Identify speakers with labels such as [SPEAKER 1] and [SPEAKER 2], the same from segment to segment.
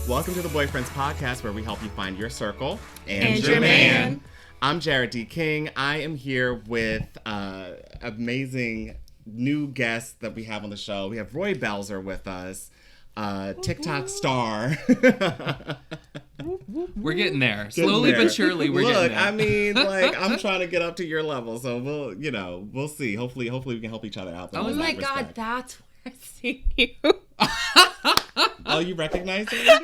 [SPEAKER 1] Welcome to the BoyFriends podcast, where we help you find your circle
[SPEAKER 2] and your man.
[SPEAKER 1] I'm Jarrod D. King. I am here with amazing new guests that we have on the show. We have Belzer with us, TikTok star.
[SPEAKER 2] We're getting there. Slowly but surely, we're getting there.
[SPEAKER 1] I mean, like, I'm trying to get up to your level, so we'll see. Hopefully we can help each other out.
[SPEAKER 3] Oh my God, that's where I see you.
[SPEAKER 1] Oh, you recognize it?
[SPEAKER 3] Yeah. I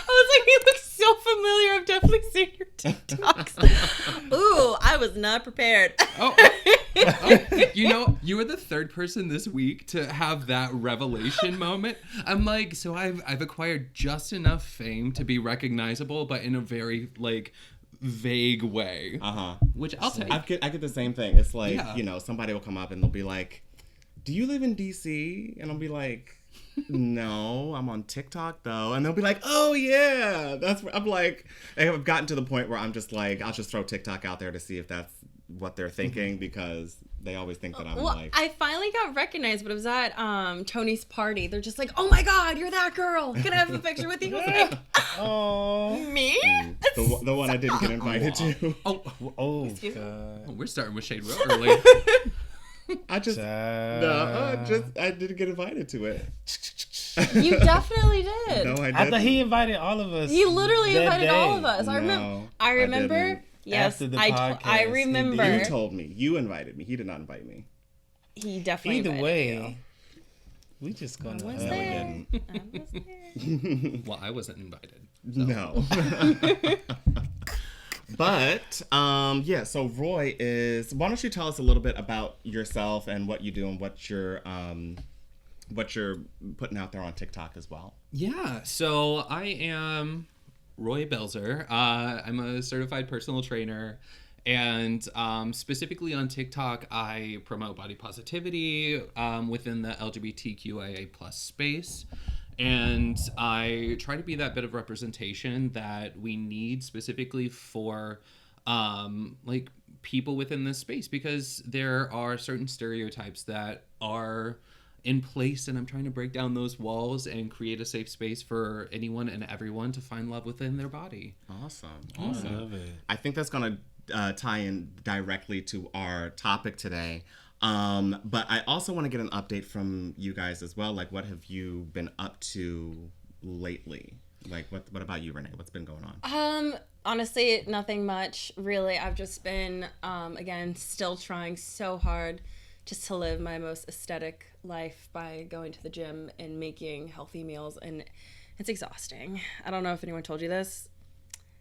[SPEAKER 3] was like, you look so familiar. I've definitely seen your TikToks. Ooh, I was not prepared.
[SPEAKER 2] You know, you were the third person this week to have that revelation moment. I'm like, so I've acquired just enough fame to be recognizable, but in a very, like, vague way. Which I'll take.
[SPEAKER 1] I get the same thing. It's like, somebody will come up and they'll be like, do you live in DC? And I'll be like, no, I'm on TikTok though. And they'll be like, oh yeah, that's where I'm like, I've gotten to the point where I'm just like, I'll just throw TikTok out there to see if that's what they're thinking, because they always think that I'm
[SPEAKER 3] I finally got recognized, but it was at Tony's party. They're just like, oh my God, you're that girl. Can I have a picture with you? I was like,
[SPEAKER 1] oh,
[SPEAKER 3] me?
[SPEAKER 1] The one I didn't get invited to.
[SPEAKER 3] Excuse me?
[SPEAKER 2] We're starting with shade real early.
[SPEAKER 1] I didn't get invited to it.
[SPEAKER 3] You definitely did.
[SPEAKER 1] No, I didn't.
[SPEAKER 4] I thought he invited all of us.
[SPEAKER 3] He literally invited all of us.
[SPEAKER 1] No,
[SPEAKER 3] I remember. Yes,
[SPEAKER 4] After the podcast,
[SPEAKER 3] I remember.
[SPEAKER 1] You told me. You invited me. He did not invite me.
[SPEAKER 3] He definitely
[SPEAKER 4] Either
[SPEAKER 3] invited
[SPEAKER 4] way,
[SPEAKER 3] you.
[SPEAKER 4] we just gonna.
[SPEAKER 3] I was
[SPEAKER 1] No,
[SPEAKER 3] there.
[SPEAKER 1] we
[SPEAKER 3] I was there.
[SPEAKER 2] Well, I wasn't invited. So.
[SPEAKER 1] No. But, so Roy why don't you tell us a little bit about yourself and what you do and what you're putting out there on TikTok as well?
[SPEAKER 2] Yeah, so I am Roy Belzer. I'm a certified personal trainer, and specifically on TikTok, I promote body positivity within the LGBTQIA+ space. And I try to be that bit of representation that we need specifically for like people within this space, because there are certain stereotypes that are in place, and I'm trying to break down those walls and create a safe space for anyone and everyone to find love within their body.
[SPEAKER 1] Awesome.
[SPEAKER 4] I love it.
[SPEAKER 1] I think that's going to tie in directly to our topic today. But I also want to get an update from you guys as well. Like, what have you been up to lately? Like, what about you, Renee? What's been going on?
[SPEAKER 3] Honestly, nothing much, really. I've just been, again, still trying so hard just to live my most aesthetic life by going to the gym and making healthy meals. And it's exhausting. I don't know if anyone told you this,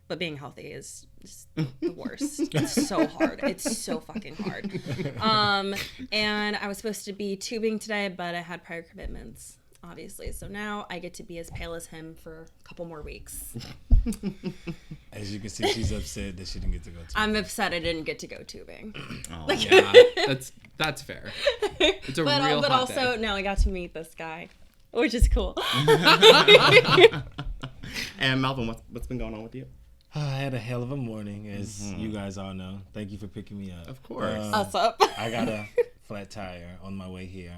[SPEAKER 3] but being healthy is just the worst. It's so hard. It's so fucking hard. And I was supposed to be tubing today, but I had prior commitments, obviously. So now I get to be as pale as him for a couple more weeks.
[SPEAKER 4] As you can see, she's upset that she didn't get to go tubing.
[SPEAKER 3] I'm upset I didn't get to go tubing.
[SPEAKER 1] Oh.
[SPEAKER 2] Yeah, that's fair. It's a real hot
[SPEAKER 3] But also,
[SPEAKER 2] day.
[SPEAKER 3] now I got to meet this guy, which is cool.
[SPEAKER 1] And Melvin, what's been going on with you?
[SPEAKER 4] I had a hell of a morning, as you guys all know. Thank you for picking me up.
[SPEAKER 1] Of course.
[SPEAKER 3] Us up.
[SPEAKER 4] I got a flat tire on my way here.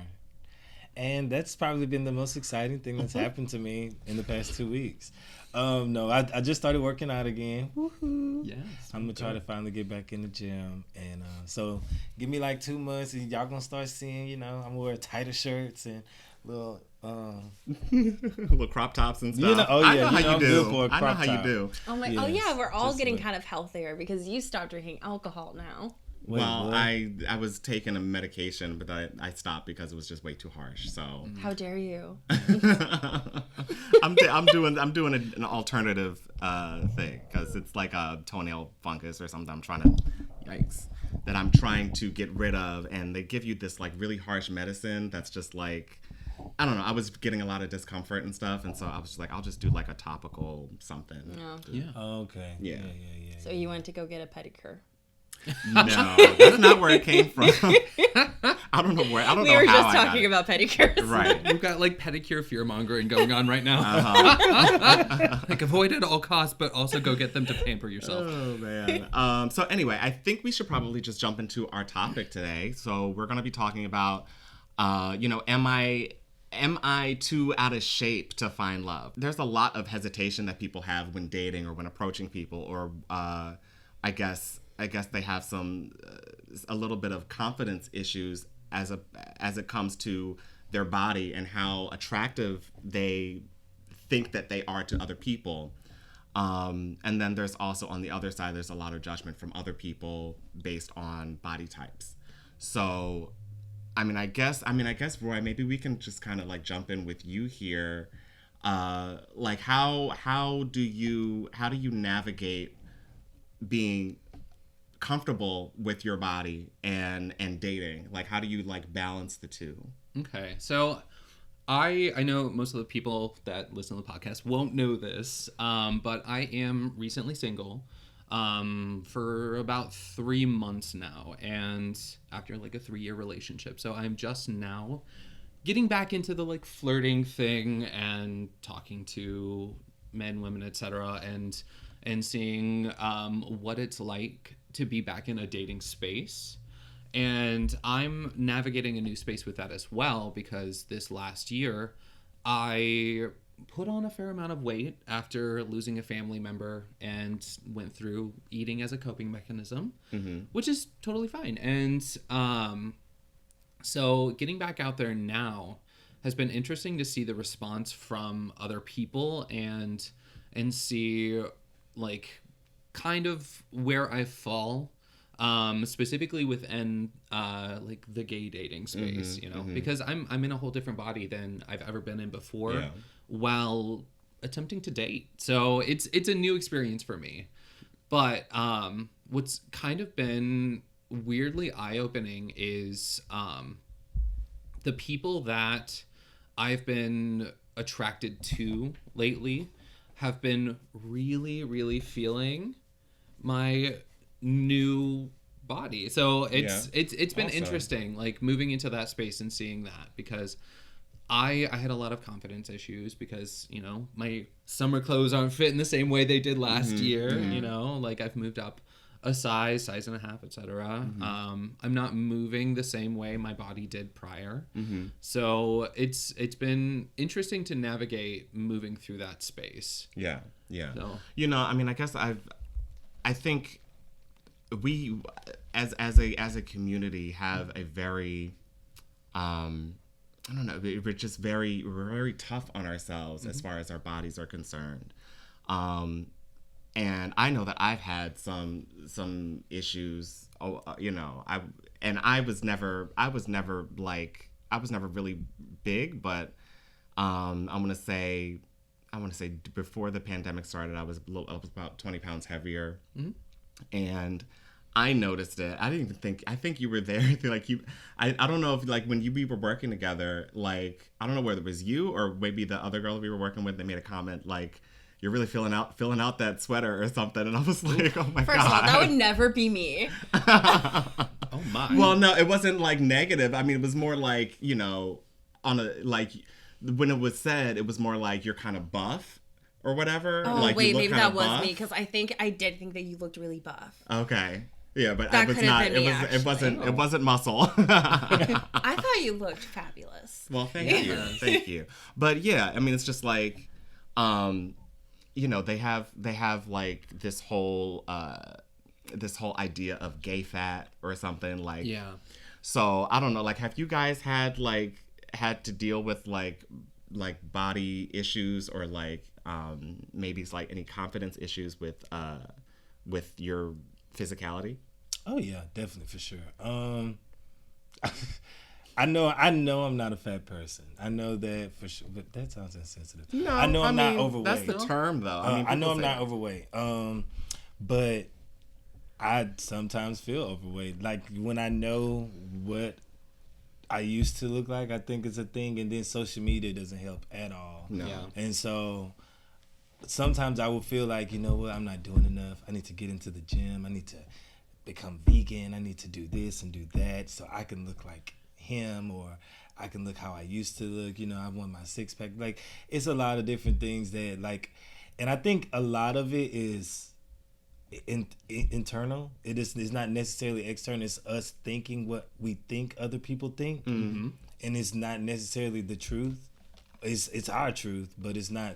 [SPEAKER 4] And that's probably been the most exciting thing that's happened to me in the past 2 weeks. I just started working out again. Woohoo.
[SPEAKER 2] Yes.
[SPEAKER 4] I'm going to try to finally get back in the gym. And so give me like 2 months and y'all going to start seeing, I'm going to wear tighter shirts and little...
[SPEAKER 1] little crop tops and stuff.
[SPEAKER 4] I know
[SPEAKER 1] how you do.
[SPEAKER 4] I know
[SPEAKER 1] how you do.
[SPEAKER 3] Oh my!
[SPEAKER 4] Yes,
[SPEAKER 3] Oh yeah, we're all
[SPEAKER 4] just
[SPEAKER 3] getting
[SPEAKER 4] like-
[SPEAKER 3] kind of healthier because you stopped drinking alcohol now.
[SPEAKER 4] Wait,
[SPEAKER 1] Well,
[SPEAKER 4] what?
[SPEAKER 1] I was taking a medication, but I stopped because it was just way too harsh. So
[SPEAKER 3] How dare you?
[SPEAKER 1] I'm doing an alternative thing, because it's like a toenail fungus or something. That I'm trying to get rid of, and they give you this like really harsh medicine that's just like, I don't know. I was getting a lot of discomfort and stuff, and so I was just like, I'll just do like a topical something.
[SPEAKER 3] No.
[SPEAKER 2] Yeah.
[SPEAKER 4] Oh, okay.
[SPEAKER 1] Yeah.
[SPEAKER 3] So you went to go get a pedicure.
[SPEAKER 1] No, that's not where it came from. I don't know where. I don't
[SPEAKER 3] We
[SPEAKER 1] know
[SPEAKER 3] were
[SPEAKER 1] how
[SPEAKER 3] just
[SPEAKER 1] I
[SPEAKER 3] talking
[SPEAKER 1] got
[SPEAKER 3] about pedicures.
[SPEAKER 1] Right.
[SPEAKER 2] We've got like pedicure fear mongering going on right now. Like avoid at all costs, but also go get them to pamper yourself.
[SPEAKER 1] Oh man. So anyway, I think we should probably just jump into our topic today. So we're going to be talking about, am I am I too out of shape to find love? There's a lot of hesitation that people have when dating or when approaching people, or I guess they have some a little bit of confidence issues as it comes to their body and how attractive they think that they are to other people. And then there's also, on the other side, there's a lot of judgment from other people based on body types. So, I guess, Roy, maybe we can just kind of like jump in with you here. Like how do you navigate being comfortable with your body and dating? Like, how do you like balance the two?
[SPEAKER 2] Okay, so I know most of the people that listen to the podcast won't know this, but I am recently single for about 3 months now, and after like a 3-year relationship. So I'm just now getting back into the like flirting thing and talking to men, women, etc., and seeing what it's like to be back in a dating space. And I'm navigating a new space with that as well, because this last year I put on a fair amount of weight after losing a family member and went through eating as a coping mechanism, which is totally fine. And so getting back out there now has been interesting to see the response from other people and see like kind of where I fall. Specifically within like the gay dating space, because I'm in a whole different body than I've ever been in before, while attempting to date. So it's a new experience for me. But what's kind of been weirdly eye-opening is the people that I've been attracted to lately have been really, really feeling my new body. So it's been awesome. Interesting, like moving into that space and seeing that, because I had a lot of confidence issues because, my summer clothes aren't fitting the same way they did last year, like I've moved up a size and a half, etc. I'm not moving the same way my body did prior. So it's been interesting to navigate moving through that space.
[SPEAKER 1] Yeah. So. I guess I think we as a community have a very we're just very, very tough on ourselves as far as our bodies are concerned. And I know that I've had some issues, I was never really big, but I want to say before the pandemic started, I was about 20 pounds heavier. And I noticed it. I think you were there. I don't know if like when we were working together, like, I don't know whether it was you or maybe the other girl that we were working with that made a comment like, you're really filling out that sweater or something. And I was like, oh my God.
[SPEAKER 3] First of all, that would never be me.
[SPEAKER 2] Oh my.
[SPEAKER 1] Well, no, it wasn't like negative. I mean, it was more like, on a, like, when it was said, it was more like you're kind of buff. Or whatever.
[SPEAKER 3] Oh,
[SPEAKER 1] like,
[SPEAKER 3] wait, maybe that was me, because I did think that you looked really buff.
[SPEAKER 1] Okay. Yeah, but
[SPEAKER 3] that
[SPEAKER 1] it was not. It wasn't muscle.
[SPEAKER 3] I thought you looked fabulous.
[SPEAKER 1] Well, thank you. Thank you. But yeah, I mean, it's just like, they have like this whole idea of gay fat or something, like.
[SPEAKER 2] Yeah.
[SPEAKER 1] So I don't know, like, have you guys had to deal with like body issues or like maybe it's like any confidence issues with your physicality?
[SPEAKER 4] Oh yeah, definitely, for sure. I know I'm not a fat person. I know that for sure, but that sounds insensitive.
[SPEAKER 1] No,
[SPEAKER 4] I know I'm not overweight.
[SPEAKER 1] That's the term, though.
[SPEAKER 4] I know I'm not overweight. But I sometimes feel overweight. Like when I know what I used to look like, I think it's a thing, and then social media doesn't help at all.
[SPEAKER 1] No.
[SPEAKER 2] Yeah.
[SPEAKER 4] And so sometimes I will feel like, you know what, I'm not doing enough. I need to get into the gym. I need to become vegan. I need to do this and do that so I can look like him, or I can look how I used to look. I want my six pack. Like, it's a lot of different things that, like, and I think a lot of it is internal. It's not necessarily external. It's us thinking what we think other people think. and it's not necessarily the truth. It's our truth, but it's not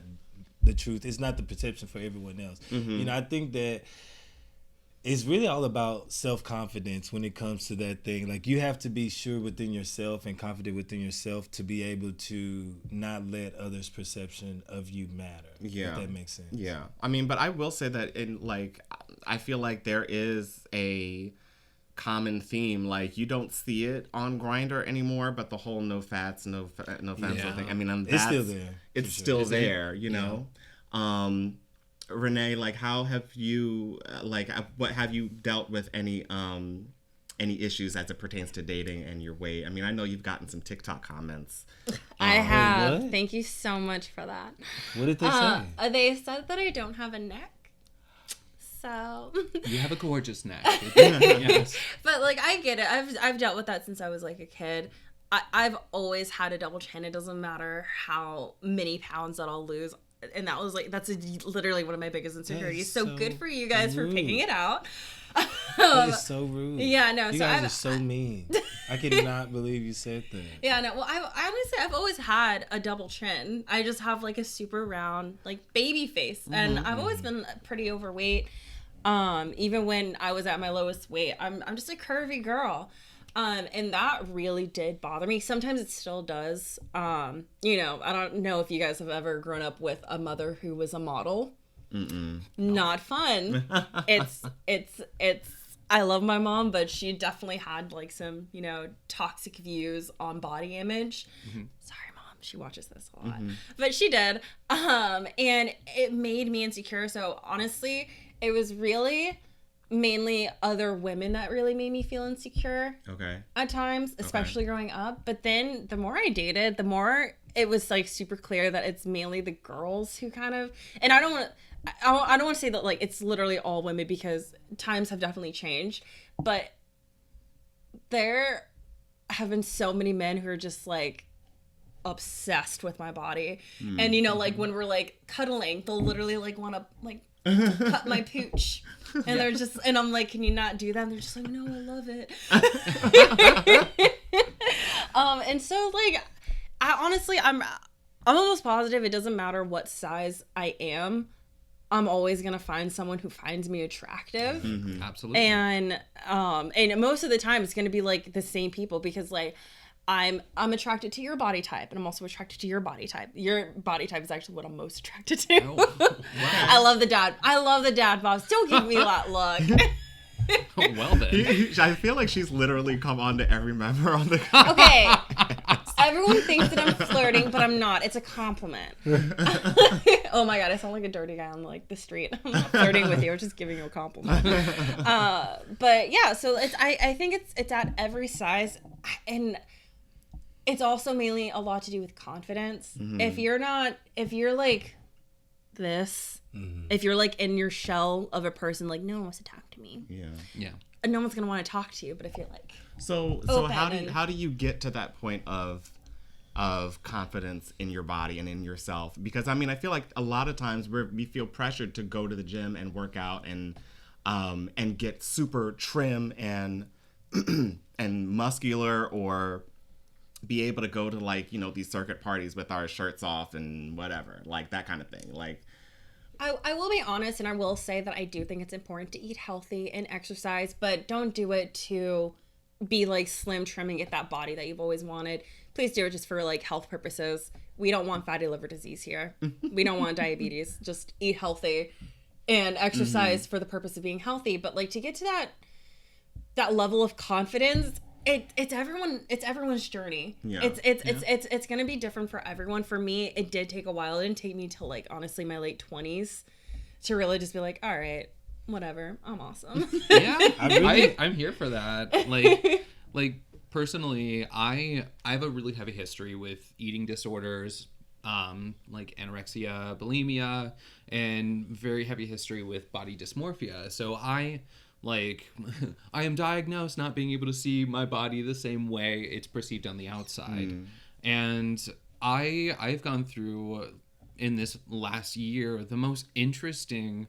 [SPEAKER 4] the truth. It's not the perception for everyone else. You know, I think that it's really all about self-confidence when it comes to that thing. Like, you have to be sure within yourself and confident within yourself to be able to not let others' perception of you matter.
[SPEAKER 1] Yeah.
[SPEAKER 4] If that makes sense.
[SPEAKER 1] Yeah. I mean, but I will say that I feel like there is a common theme. Like, you don't see it on Grindr anymore, but the whole no fats, no fats thing. I mean,
[SPEAKER 4] it's still there.
[SPEAKER 1] It's still there, you know? Renee, like, how have you, what have you dealt with any issues as it pertains to dating and your weight? I mean, I know you've gotten some TikTok comments.
[SPEAKER 3] I have.
[SPEAKER 4] what?
[SPEAKER 3] Thank you so much for that.
[SPEAKER 4] What did they say?
[SPEAKER 3] They said that I don't have a neck. So.
[SPEAKER 2] You have a gorgeous neck. Yes.
[SPEAKER 3] But, like, I get it. I've dealt with that since I was, like, a kid. I've always had a double chin. It doesn't matter how many pounds that I'll lose. And that was, like, that's literally one of my biggest insecurities. So good for you guys for picking it out.
[SPEAKER 4] That is so rude.
[SPEAKER 3] Yeah, no.
[SPEAKER 4] You guys are so mean. I cannot believe you said that.
[SPEAKER 3] Yeah, no. Well, I honestly, I've always had a double chin. I just have, like, a super round, like, baby face. And I've always been pretty overweight. Even when I was at my lowest weight, I'm just a curvy girl. And that really did bother me. Sometimes it still does. You know, I don't know if you guys have ever grown up with a mother who was a model. Not fun. It's I love my mom, but she definitely had, like, some, you know, toxic views on body image. Sorry, Mom, she watches this a lot. But she did. And it made me insecure. So honestly, it was really mainly other women that really made me feel insecure at times, especially growing up. But then the more I dated, the more it was, like, super clear that it's mainly the girls who kind of, and I don't want to say that, like, it's literally all women, because times have definitely changed, but there have been so many men who are just, like, obsessed with my body. And, you know, like, when we're, like, cuddling, they'll literally, like, want to, like, cut my pooch, and they're just, and I'm like, can you not do that? And they're just like, no, I love it. And so, like, I'm almost positive it doesn't matter what size I am, I'm always gonna find someone who finds me attractive.
[SPEAKER 2] Absolutely.
[SPEAKER 3] And most of the time it's gonna be, like, the same people, because, like, I'm attracted to your body type, and I'm also attracted to your body type. Your body type is actually what I'm most attracted to.
[SPEAKER 2] Oh, wow.
[SPEAKER 3] I love the dad bobs. Don't give me that look.
[SPEAKER 2] Well then.
[SPEAKER 1] I feel like she's literally come on to every member on the
[SPEAKER 3] Okay. Everyone thinks that I'm flirting, but I'm not. It's a compliment. Oh my God, I sound like a dirty guy on, like, the street. I'm not flirting with you. I'm just giving you a compliment. But yeah, so I think it's at every size, and it's also mainly a lot to do with confidence. If you're like this, if you're, like, in your shell of a person, like, no one wants to talk to me.
[SPEAKER 2] Yeah.
[SPEAKER 3] And no one's gonna want to talk to you. But if you're, like,
[SPEAKER 1] So how do you get to that point of confidence in your body and in yourself? Because, I mean, I feel like a lot of times we feel pressured to go to the gym and work out and get super trim and and muscular, or be able to go to, like, you know, these circuit parties with our shirts off and whatever, like, that kind of thing. Like,
[SPEAKER 3] I will be honest, and I will say that I do think it's important to eat healthy and exercise, but don't do it to be, like, slim, trim, and get that body that you've always wanted. Please do it just for, like, health purposes. We don't want fatty liver disease here. We don't want diabetes. Just eat healthy and exercise for the purpose of being healthy. But, like, to get to that level of confidence, it's everyone's journey. It's gonna be different for everyone. For me, it did take a while. It didn't take me till, like, honestly, my late 20s to really just be like, all right, whatever, I'm awesome.
[SPEAKER 2] Yeah, I'm here for that. Like personally, I have a really heavy history with eating disorders, like anorexia, bulimia, and very heavy history with body dysmorphia. So I am diagnosed not being able to see my body the same way it's perceived on the outside. And I've gone through, in this last year, the most interesting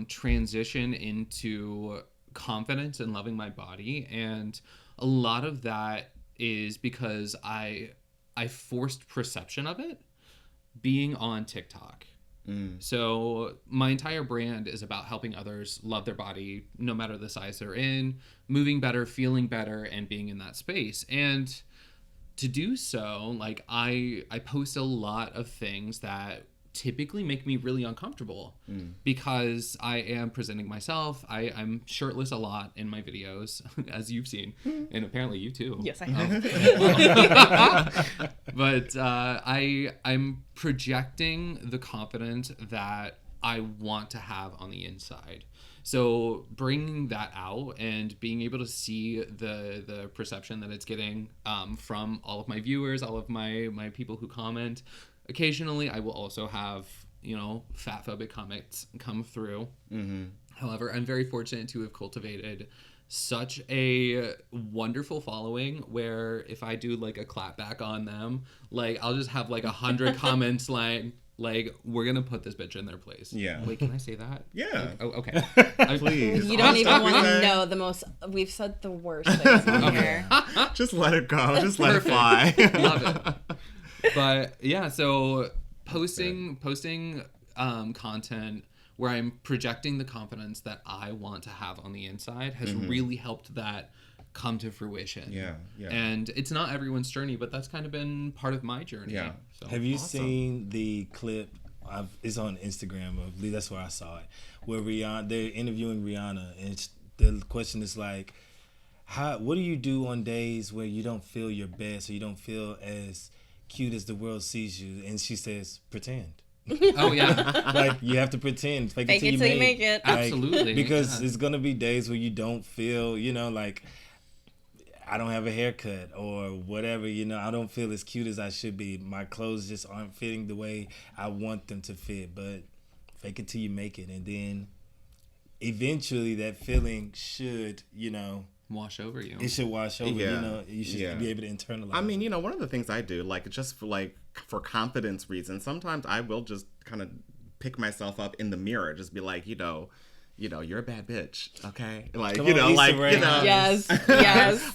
[SPEAKER 2] transition into confidence and loving my body. And a lot of that is because I forced perception of it being on TikTok. So my entire brand is about helping others love their body, no matter the size they're in, moving better, feeling better, and being in that space. And to do so, like I post a lot of things that typically make me really uncomfortable because I am presenting myself. I'm shirtless a lot in my videos, as you've seen, and apparently you too.
[SPEAKER 3] Yes, I have.
[SPEAKER 2] But I'm projecting the confidence that I want to have on the inside. So bringing that out and being able to see the perception that it's getting from all of my viewers, all of my people who comment. Occasionally, I will also have, fat phobic comments come through. However, I'm very fortunate to have cultivated such a wonderful following where if I do like a clap back on them, like I'll just have like 100 comments like we're gonna put this bitch in their place.
[SPEAKER 1] Yeah.
[SPEAKER 2] Wait, can I say that?
[SPEAKER 1] Yeah.
[SPEAKER 2] Oh, okay.
[SPEAKER 1] Please.
[SPEAKER 3] You don't even want to know the most. We've said the worst things on here.
[SPEAKER 1] Just let it go. Just let it fly.
[SPEAKER 2] Love it. But yeah, so posting content where I'm projecting the confidence that I want to have on the inside has really helped that come to fruition. Yeah. And it's not everyone's journey, but that's kind of been part of my journey.
[SPEAKER 1] Yeah.
[SPEAKER 2] So.
[SPEAKER 4] Have you seen the clip? It's on Instagram. I believe that's where I saw it. Where they're interviewing Rihanna, and the question is like, what do you do on days where you don't feel your best or you don't feel as cute as the world sees you? And she says, pretend.
[SPEAKER 2] Oh yeah.
[SPEAKER 4] Like you have to pretend.
[SPEAKER 3] Fake it till you make it.
[SPEAKER 4] Like,
[SPEAKER 2] absolutely.
[SPEAKER 4] Because there's gonna be days where you don't feel, like I don't have a haircut or whatever, I don't feel as cute as I should be. My clothes just aren't fitting the way I want them to fit. But fake it till you make it, and then eventually that feeling should,
[SPEAKER 2] wash over you.
[SPEAKER 4] It should wash over. You should be able to internalize.
[SPEAKER 1] I mean, one of the things I do, like just for confidence reasons, sometimes I will just kind of pick myself up in the mirror, just be like, you're a bad bitch, okay? Like,
[SPEAKER 3] Yes.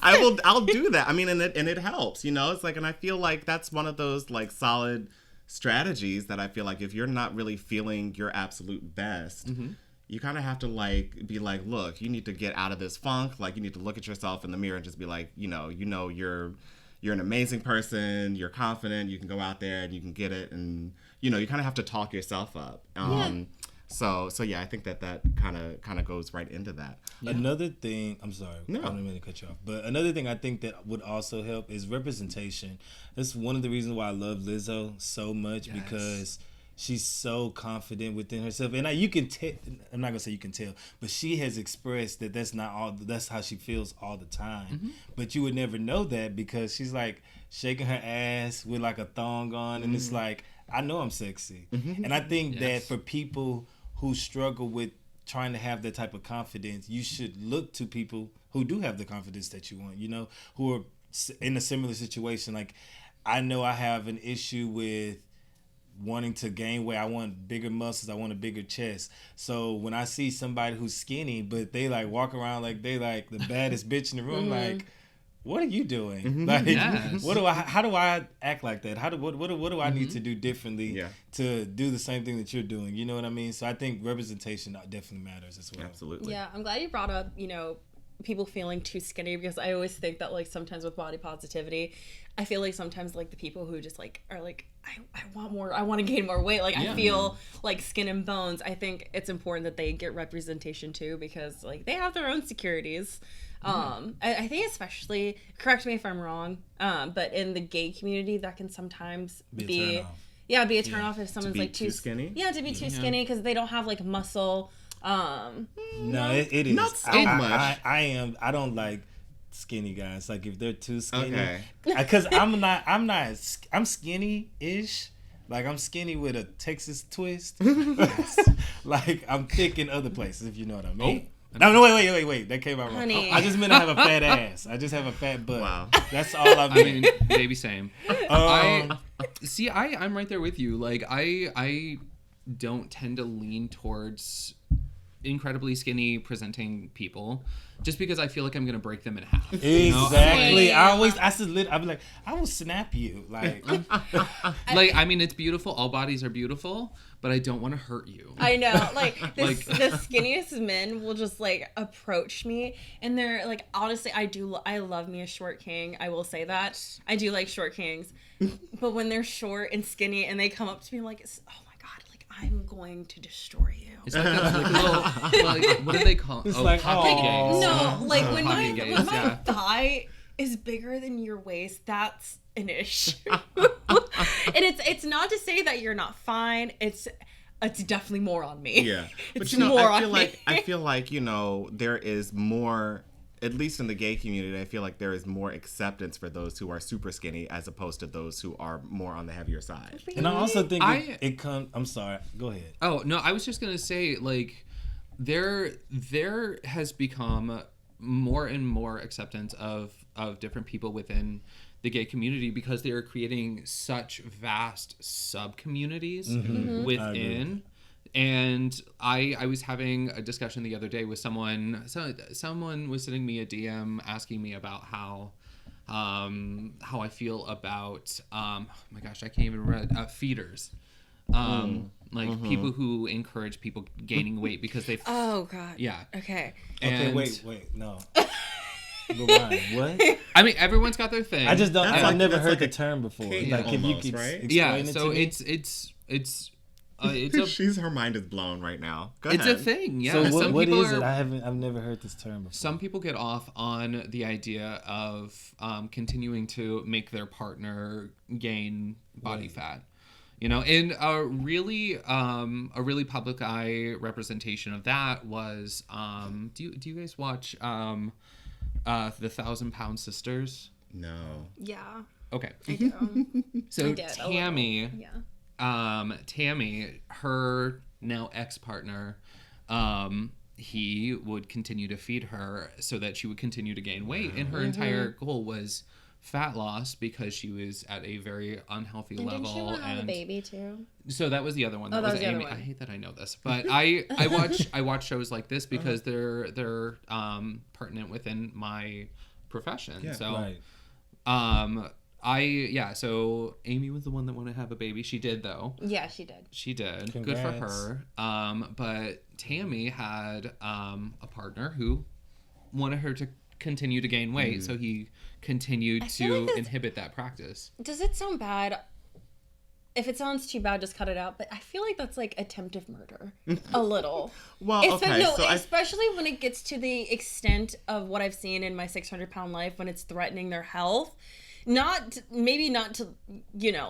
[SPEAKER 1] I'll do that. I mean, and it helps, It's like, and I feel like that's one of those like solid strategies that I feel like if you're not really feeling your absolute best. You kind of have to be like, look, you need to get out of this funk. Like, you need to look at yourself in the mirror and just be like, you're an amazing person. You're confident. You can go out there and you can get it. And, you kind of have to talk yourself up. So yeah, I think that kind of goes right into that.
[SPEAKER 4] Yeah. Another thing, I'm sorry, I don't mean to cut you off, but another thing I think that would also help is representation. That's one of the reasons why I love Lizzo so much, because she's so confident within herself, and you can tell. I'm not gonna say you can tell, but she has expressed that that's how she feels all the time. But you would never know that because she's like shaking her ass with like a thong on, and it's like, I know I'm sexy. And I think that for people who struggle with trying to have that type of confidence, you should look to people who do have the confidence that you want. Who are in a similar situation. Like, I know I have an issue with wanting to gain weight. I want bigger muscles. I want a bigger chest. So when I see somebody who's skinny, but they like walk around like they like the baddest bitch in the room, like, what are you doing? Like, how do I act like that? What do I need to do differently to do the same thing that you're doing? You know what I mean? So I think representation definitely matters as well.
[SPEAKER 1] Absolutely.
[SPEAKER 3] Yeah, I'm glad you brought up, people feeling too skinny, because I always think that like sometimes with body positivity, I feel like sometimes like the people who just like are like, I want more, I want to gain more weight, like I feel like skin and bones. I think it's important that they get representation too, because like they have their own insecurities. I think especially, correct me if I'm wrong, but in the gay community that can sometimes be a turnoff if someone's like too
[SPEAKER 1] skinny.
[SPEAKER 3] Yeah, to be too skinny because they don't have like muscle.
[SPEAKER 4] No, it is
[SPEAKER 1] not so much.
[SPEAKER 4] I don't like skinny guys. Like if they're too skinny, because I'm skinny-ish. Like I'm skinny with a Texas twist. Like I'm thick in other places, if you know what I mean. No, wait. That came out wrong.
[SPEAKER 3] Honey.
[SPEAKER 4] I just meant I have a fat ass. I just have a fat butt.
[SPEAKER 1] Wow.
[SPEAKER 4] That's all I mean.
[SPEAKER 2] Baby, same. I'm right there with you. Like I don't tend to lean towards incredibly skinny presenting people just because I feel like I'm gonna break them in half.
[SPEAKER 4] Exactly.
[SPEAKER 3] You know?
[SPEAKER 4] I'd be like, I will snap you. Like,
[SPEAKER 2] Like, I mean, it's beautiful. All bodies are beautiful, but I don't want to hurt you.
[SPEAKER 3] I know, like, the skinniest men will just, like, approach me, and they're, like, honestly, I love me a short king, I will say that. I do like short kings, but when they're short and skinny, and they come up to me, like, oh my god, like, I'm going to destroy you.
[SPEAKER 2] It's like a little, like, what do they call?
[SPEAKER 4] It's like,
[SPEAKER 2] pocket gaze.
[SPEAKER 3] No, like, when
[SPEAKER 2] Pocket
[SPEAKER 3] my
[SPEAKER 2] gaze, yeah.
[SPEAKER 3] thigh is bigger than your waist, that's an issue. And it's not to say that you're not fine. It's definitely more on me.
[SPEAKER 1] Yeah, but
[SPEAKER 3] It's
[SPEAKER 1] you know,
[SPEAKER 3] more
[SPEAKER 1] I feel
[SPEAKER 3] on
[SPEAKER 1] like
[SPEAKER 3] me.
[SPEAKER 1] I feel like, you know, there is more, at least in the gay community, I feel like there is more acceptance for those who are super skinny as opposed to those who are more on the heavier side.
[SPEAKER 4] and I also think
[SPEAKER 2] I-
[SPEAKER 4] it comes. I'm sorry. Go ahead.
[SPEAKER 2] Oh no, I was just gonna say, like, there has become more and more acceptance of different people within the gay community because they are creating such vast sub communities
[SPEAKER 4] Mm-hmm.
[SPEAKER 2] within. And I was having a discussion the other day with someone. So someone was sending me a DM asking me about how I feel about oh my gosh, I can't even read feeders. Like people who encourage people gaining weight because they
[SPEAKER 3] Oh god.
[SPEAKER 2] yeah.
[SPEAKER 3] Okay.
[SPEAKER 4] Okay,
[SPEAKER 2] And-
[SPEAKER 4] wait, no. Rewind. What?
[SPEAKER 2] I mean, everyone's got their thing.
[SPEAKER 4] I just don't.
[SPEAKER 1] That's
[SPEAKER 4] I've
[SPEAKER 1] like-
[SPEAKER 4] never
[SPEAKER 1] that's
[SPEAKER 4] heard
[SPEAKER 1] like
[SPEAKER 4] the
[SPEAKER 1] a
[SPEAKER 4] term before.
[SPEAKER 1] cake
[SPEAKER 4] Like, if you
[SPEAKER 1] almost,
[SPEAKER 4] could
[SPEAKER 1] right?
[SPEAKER 4] explain
[SPEAKER 2] yeah.
[SPEAKER 4] it
[SPEAKER 2] So
[SPEAKER 4] to me.
[SPEAKER 2] it's a
[SPEAKER 1] She's her mind is blown right now. Go
[SPEAKER 2] it's
[SPEAKER 1] ahead.
[SPEAKER 2] a thing. Yeah.
[SPEAKER 4] So
[SPEAKER 2] Some
[SPEAKER 4] what
[SPEAKER 2] people
[SPEAKER 4] is
[SPEAKER 2] are,
[SPEAKER 4] it? I've never heard this term before.
[SPEAKER 2] Some people get off on the idea of continuing to make their partner gain body fat. You know, and a really public eye representation of that was do you guys watch the 1,000-Pound Sisters?
[SPEAKER 1] No.
[SPEAKER 3] Yeah.
[SPEAKER 2] Okay.
[SPEAKER 3] I do.
[SPEAKER 2] So
[SPEAKER 3] I did, a little.
[SPEAKER 2] Tammy,
[SPEAKER 3] Yeah.
[SPEAKER 2] Tammy, her now ex-partner, he would continue to feed her so that she would continue to gain weight, and her entire goal was fat loss because she was at a very unhealthy
[SPEAKER 3] And
[SPEAKER 2] level.
[SPEAKER 3] didn't she want to have a baby too?
[SPEAKER 2] So that was the other one. That
[SPEAKER 3] that
[SPEAKER 2] was
[SPEAKER 3] was the other
[SPEAKER 2] Amy.
[SPEAKER 3] one.
[SPEAKER 2] I hate that I know this, but I watch shows like this because they're pertinent within my profession.
[SPEAKER 1] Yeah,
[SPEAKER 2] so
[SPEAKER 4] right.
[SPEAKER 2] so Amy was the one that wanted to have a baby. She did though.
[SPEAKER 3] Yeah, she did.
[SPEAKER 2] She did.
[SPEAKER 4] Congrats.
[SPEAKER 2] Good for her. But Tammy had a partner who wanted her to continue to gain weight, so he continued
[SPEAKER 3] feel
[SPEAKER 2] to
[SPEAKER 3] like that's-
[SPEAKER 2] inhibit that practice.
[SPEAKER 3] Does it sound bad? If it sounds too bad, just cut it out. But I feel like that's like attempted murder, a little.
[SPEAKER 1] Well, okay. So
[SPEAKER 3] Especially when it gets to the extent of what I've seen in my 600-pound life, when it's threatening their health. Maybe not to,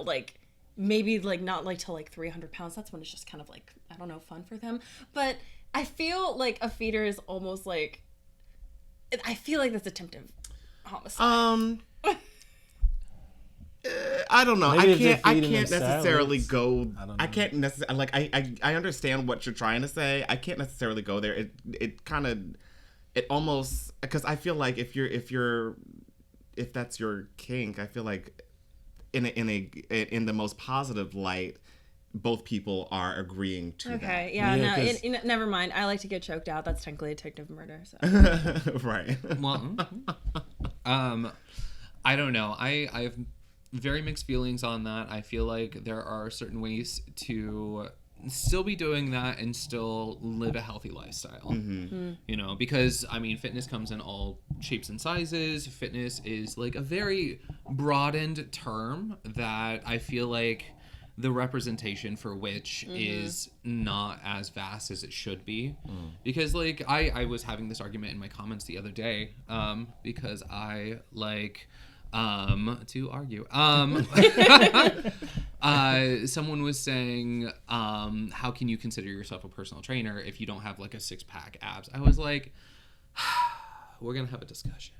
[SPEAKER 3] like, maybe like not like to like 300 pounds. That's when it's just kind of like, I don't know, fun for them. But I feel like a feeder is almost like, I feel like that's attempted homicide.
[SPEAKER 1] I don't know.
[SPEAKER 4] Maybe if they're
[SPEAKER 1] I
[SPEAKER 4] feeding
[SPEAKER 1] can't
[SPEAKER 4] them
[SPEAKER 1] necessarily
[SPEAKER 4] salads.
[SPEAKER 1] go.
[SPEAKER 4] I don't
[SPEAKER 1] I
[SPEAKER 4] know.
[SPEAKER 1] can't necessarily like. I understand what you're trying to say. I can't necessarily go there. It kind of, it almost, because I feel like if that's your kink, I feel like in the most positive light, both people are agreeing to
[SPEAKER 3] Okay,
[SPEAKER 1] that.
[SPEAKER 3] yeah,
[SPEAKER 4] Yeah,
[SPEAKER 3] no, never mind. I like to get choked out. That's technically attempted murder. So.
[SPEAKER 1] Right.
[SPEAKER 2] Well, I don't know. I have very mixed feelings on that. I feel like there are certain ways to still be doing that and still live a healthy lifestyle. You know, because I mean, fitness comes in all shapes and sizes. Fitness is like a very broadened term that I feel like the representation for which is not as vast as it should be. Because like I was having this argument in my comments the other day because I like to argue. Someone was saying, how can you consider yourself a personal trainer if you don't have like a 6-pack abs? I was like, we're gonna have a discussion.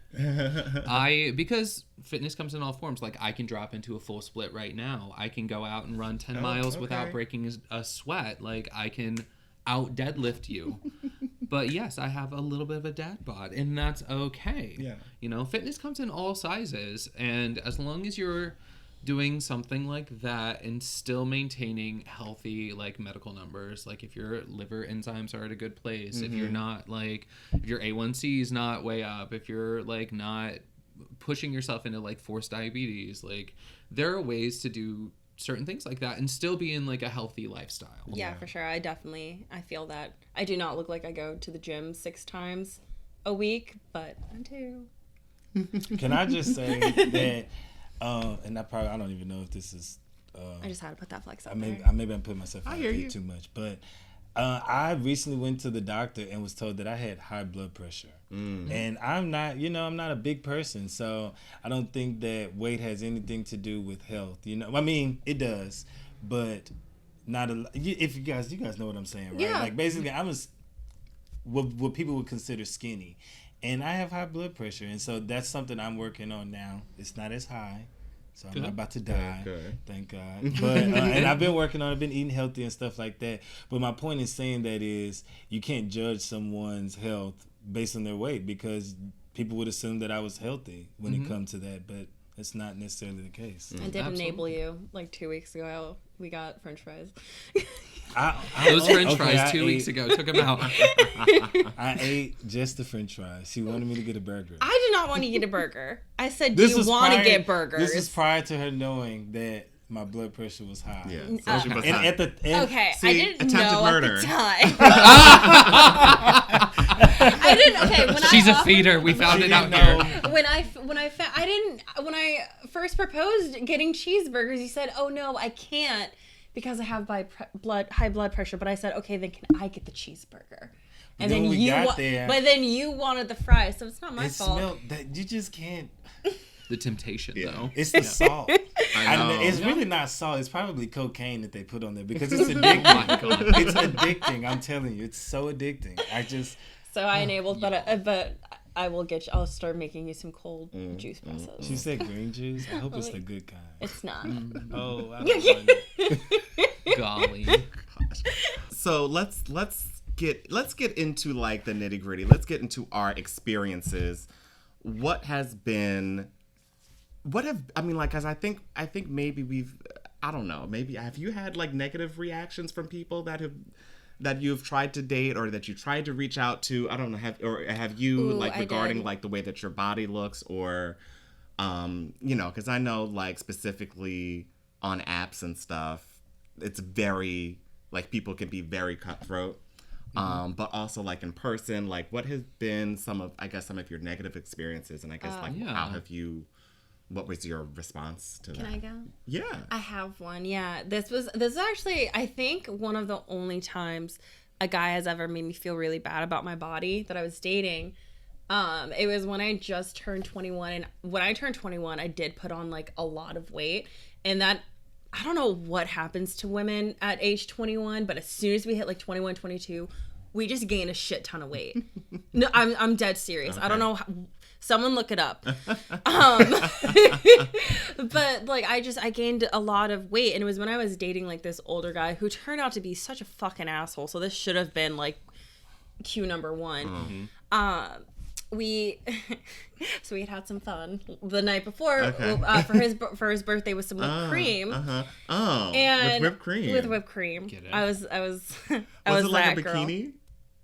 [SPEAKER 2] Because fitness comes in all forms. Like I can drop into a full split right now. I can go out and run 10 miles without breaking a sweat. Like I can out deadlift you. But yes, I have a little bit of a dad bod, and that's okay.
[SPEAKER 1] Yeah.
[SPEAKER 2] You know, fitness comes in all sizes, and as long as you're doing something like that and still maintaining healthy like medical numbers. Like if your liver enzymes are at a good place, if you're not like, if your A1C is not way up, if you're like not pushing yourself into like forced diabetes, like there are ways to do certain things like that and still be in like a healthy lifestyle.
[SPEAKER 3] Yeah, for sure. I feel that. I do not look like I go to the gym 6 times a week, but I do.
[SPEAKER 4] Can I just say that, and I don't even know if this is.
[SPEAKER 3] I just had to put that flex out there.
[SPEAKER 4] Maybe I'm putting myself out
[SPEAKER 1] hear
[SPEAKER 4] there
[SPEAKER 1] you.
[SPEAKER 4] too much, but I recently went to the doctor and was told that I had high blood pressure, and I'm not a big person, so I don't think that weight has anything to do with health. I mean, it does, but not a. If you guys know what I'm saying, right?
[SPEAKER 3] Yeah.
[SPEAKER 4] Like basically, I was what people would consider skinny. And I have high blood pressure, and so that's something I'm working on now. It's not as high, so I'm not about to die.
[SPEAKER 1] Good.
[SPEAKER 4] Thank God. But and I've been working on it, been eating healthy and stuff like that. But my point in saying that is you can't judge someone's health based on their weight, because people would assume that I was healthy when it comes to that, but it's not necessarily the case.
[SPEAKER 3] I did enable you like 2 weeks ago. We got French fries.
[SPEAKER 2] Those French fries 2 weeks ago took them out.
[SPEAKER 4] I ate just the French fries. She wanted me to get a burger.
[SPEAKER 3] I did not want to get a burger. I said, do you want to get burgers?
[SPEAKER 4] This is prior to her knowing that my blood pressure was high.
[SPEAKER 1] Yeah. So she must
[SPEAKER 3] okay,
[SPEAKER 1] see,
[SPEAKER 3] I didn't
[SPEAKER 1] attempted
[SPEAKER 3] know
[SPEAKER 1] murder.
[SPEAKER 3] at the time. I didn't. Okay, when
[SPEAKER 2] She's a feeder. We found it out here.
[SPEAKER 3] When I first proposed getting cheeseburgers, you said, "Oh no, I can't because I have high blood pressure." But I said, "Okay, then can I get the cheeseburger?" And then but then you wanted the fries, so it's not my fault.
[SPEAKER 4] Smelled that you just can't.
[SPEAKER 2] The temptation, though.
[SPEAKER 4] It's the salt.
[SPEAKER 1] I know.
[SPEAKER 4] It's really not salt. It's probably cocaine that they put on there because it's addicting.
[SPEAKER 2] Oh my God.
[SPEAKER 4] It's addicting. I'm telling you, it's so addicting.
[SPEAKER 3] So I enabled, but I will I'll start making you some cold juice presses.
[SPEAKER 4] She said green juice. I hope it's the good kind.
[SPEAKER 3] It's not.
[SPEAKER 4] Oh, I don't want it.
[SPEAKER 2] Golly.
[SPEAKER 1] So let's get into like the nitty gritty. Let's get into our experiences. Cause I think maybe I don't know, maybe have you had like negative reactions from people that you've tried to date or that you tried to reach out to? I don't know, have you like regarding like the way that your body looks or, cause I know like specifically on apps and stuff, it's very like people can be very cutthroat. But also like in person, like what has been some of your negative experiences, and I guess what was your response to that?
[SPEAKER 3] Can I go?
[SPEAKER 1] Yeah.
[SPEAKER 3] I have one. Yeah. This is actually, I think, one of the only times a guy has ever made me feel really bad about my body that I was dating. It was when I just turned 21, and when I turned 21, I did put on like a lot of weight, and that, I don't know what happens to women at age 21, but as soon as we hit like 21, 22, we just gain a shit ton of weight. No, I'm dead serious. Okay. I don't know someone look it up. But like I gained a lot of weight, and it was when I was dating like this older guy who turned out to be such a fucking asshole. So this should have been like cue number 1. We had some fun the night before for his birthday with some whipped cream.
[SPEAKER 1] And with whipped cream.
[SPEAKER 3] Get it. I was
[SPEAKER 1] was it like a bikini? Girl.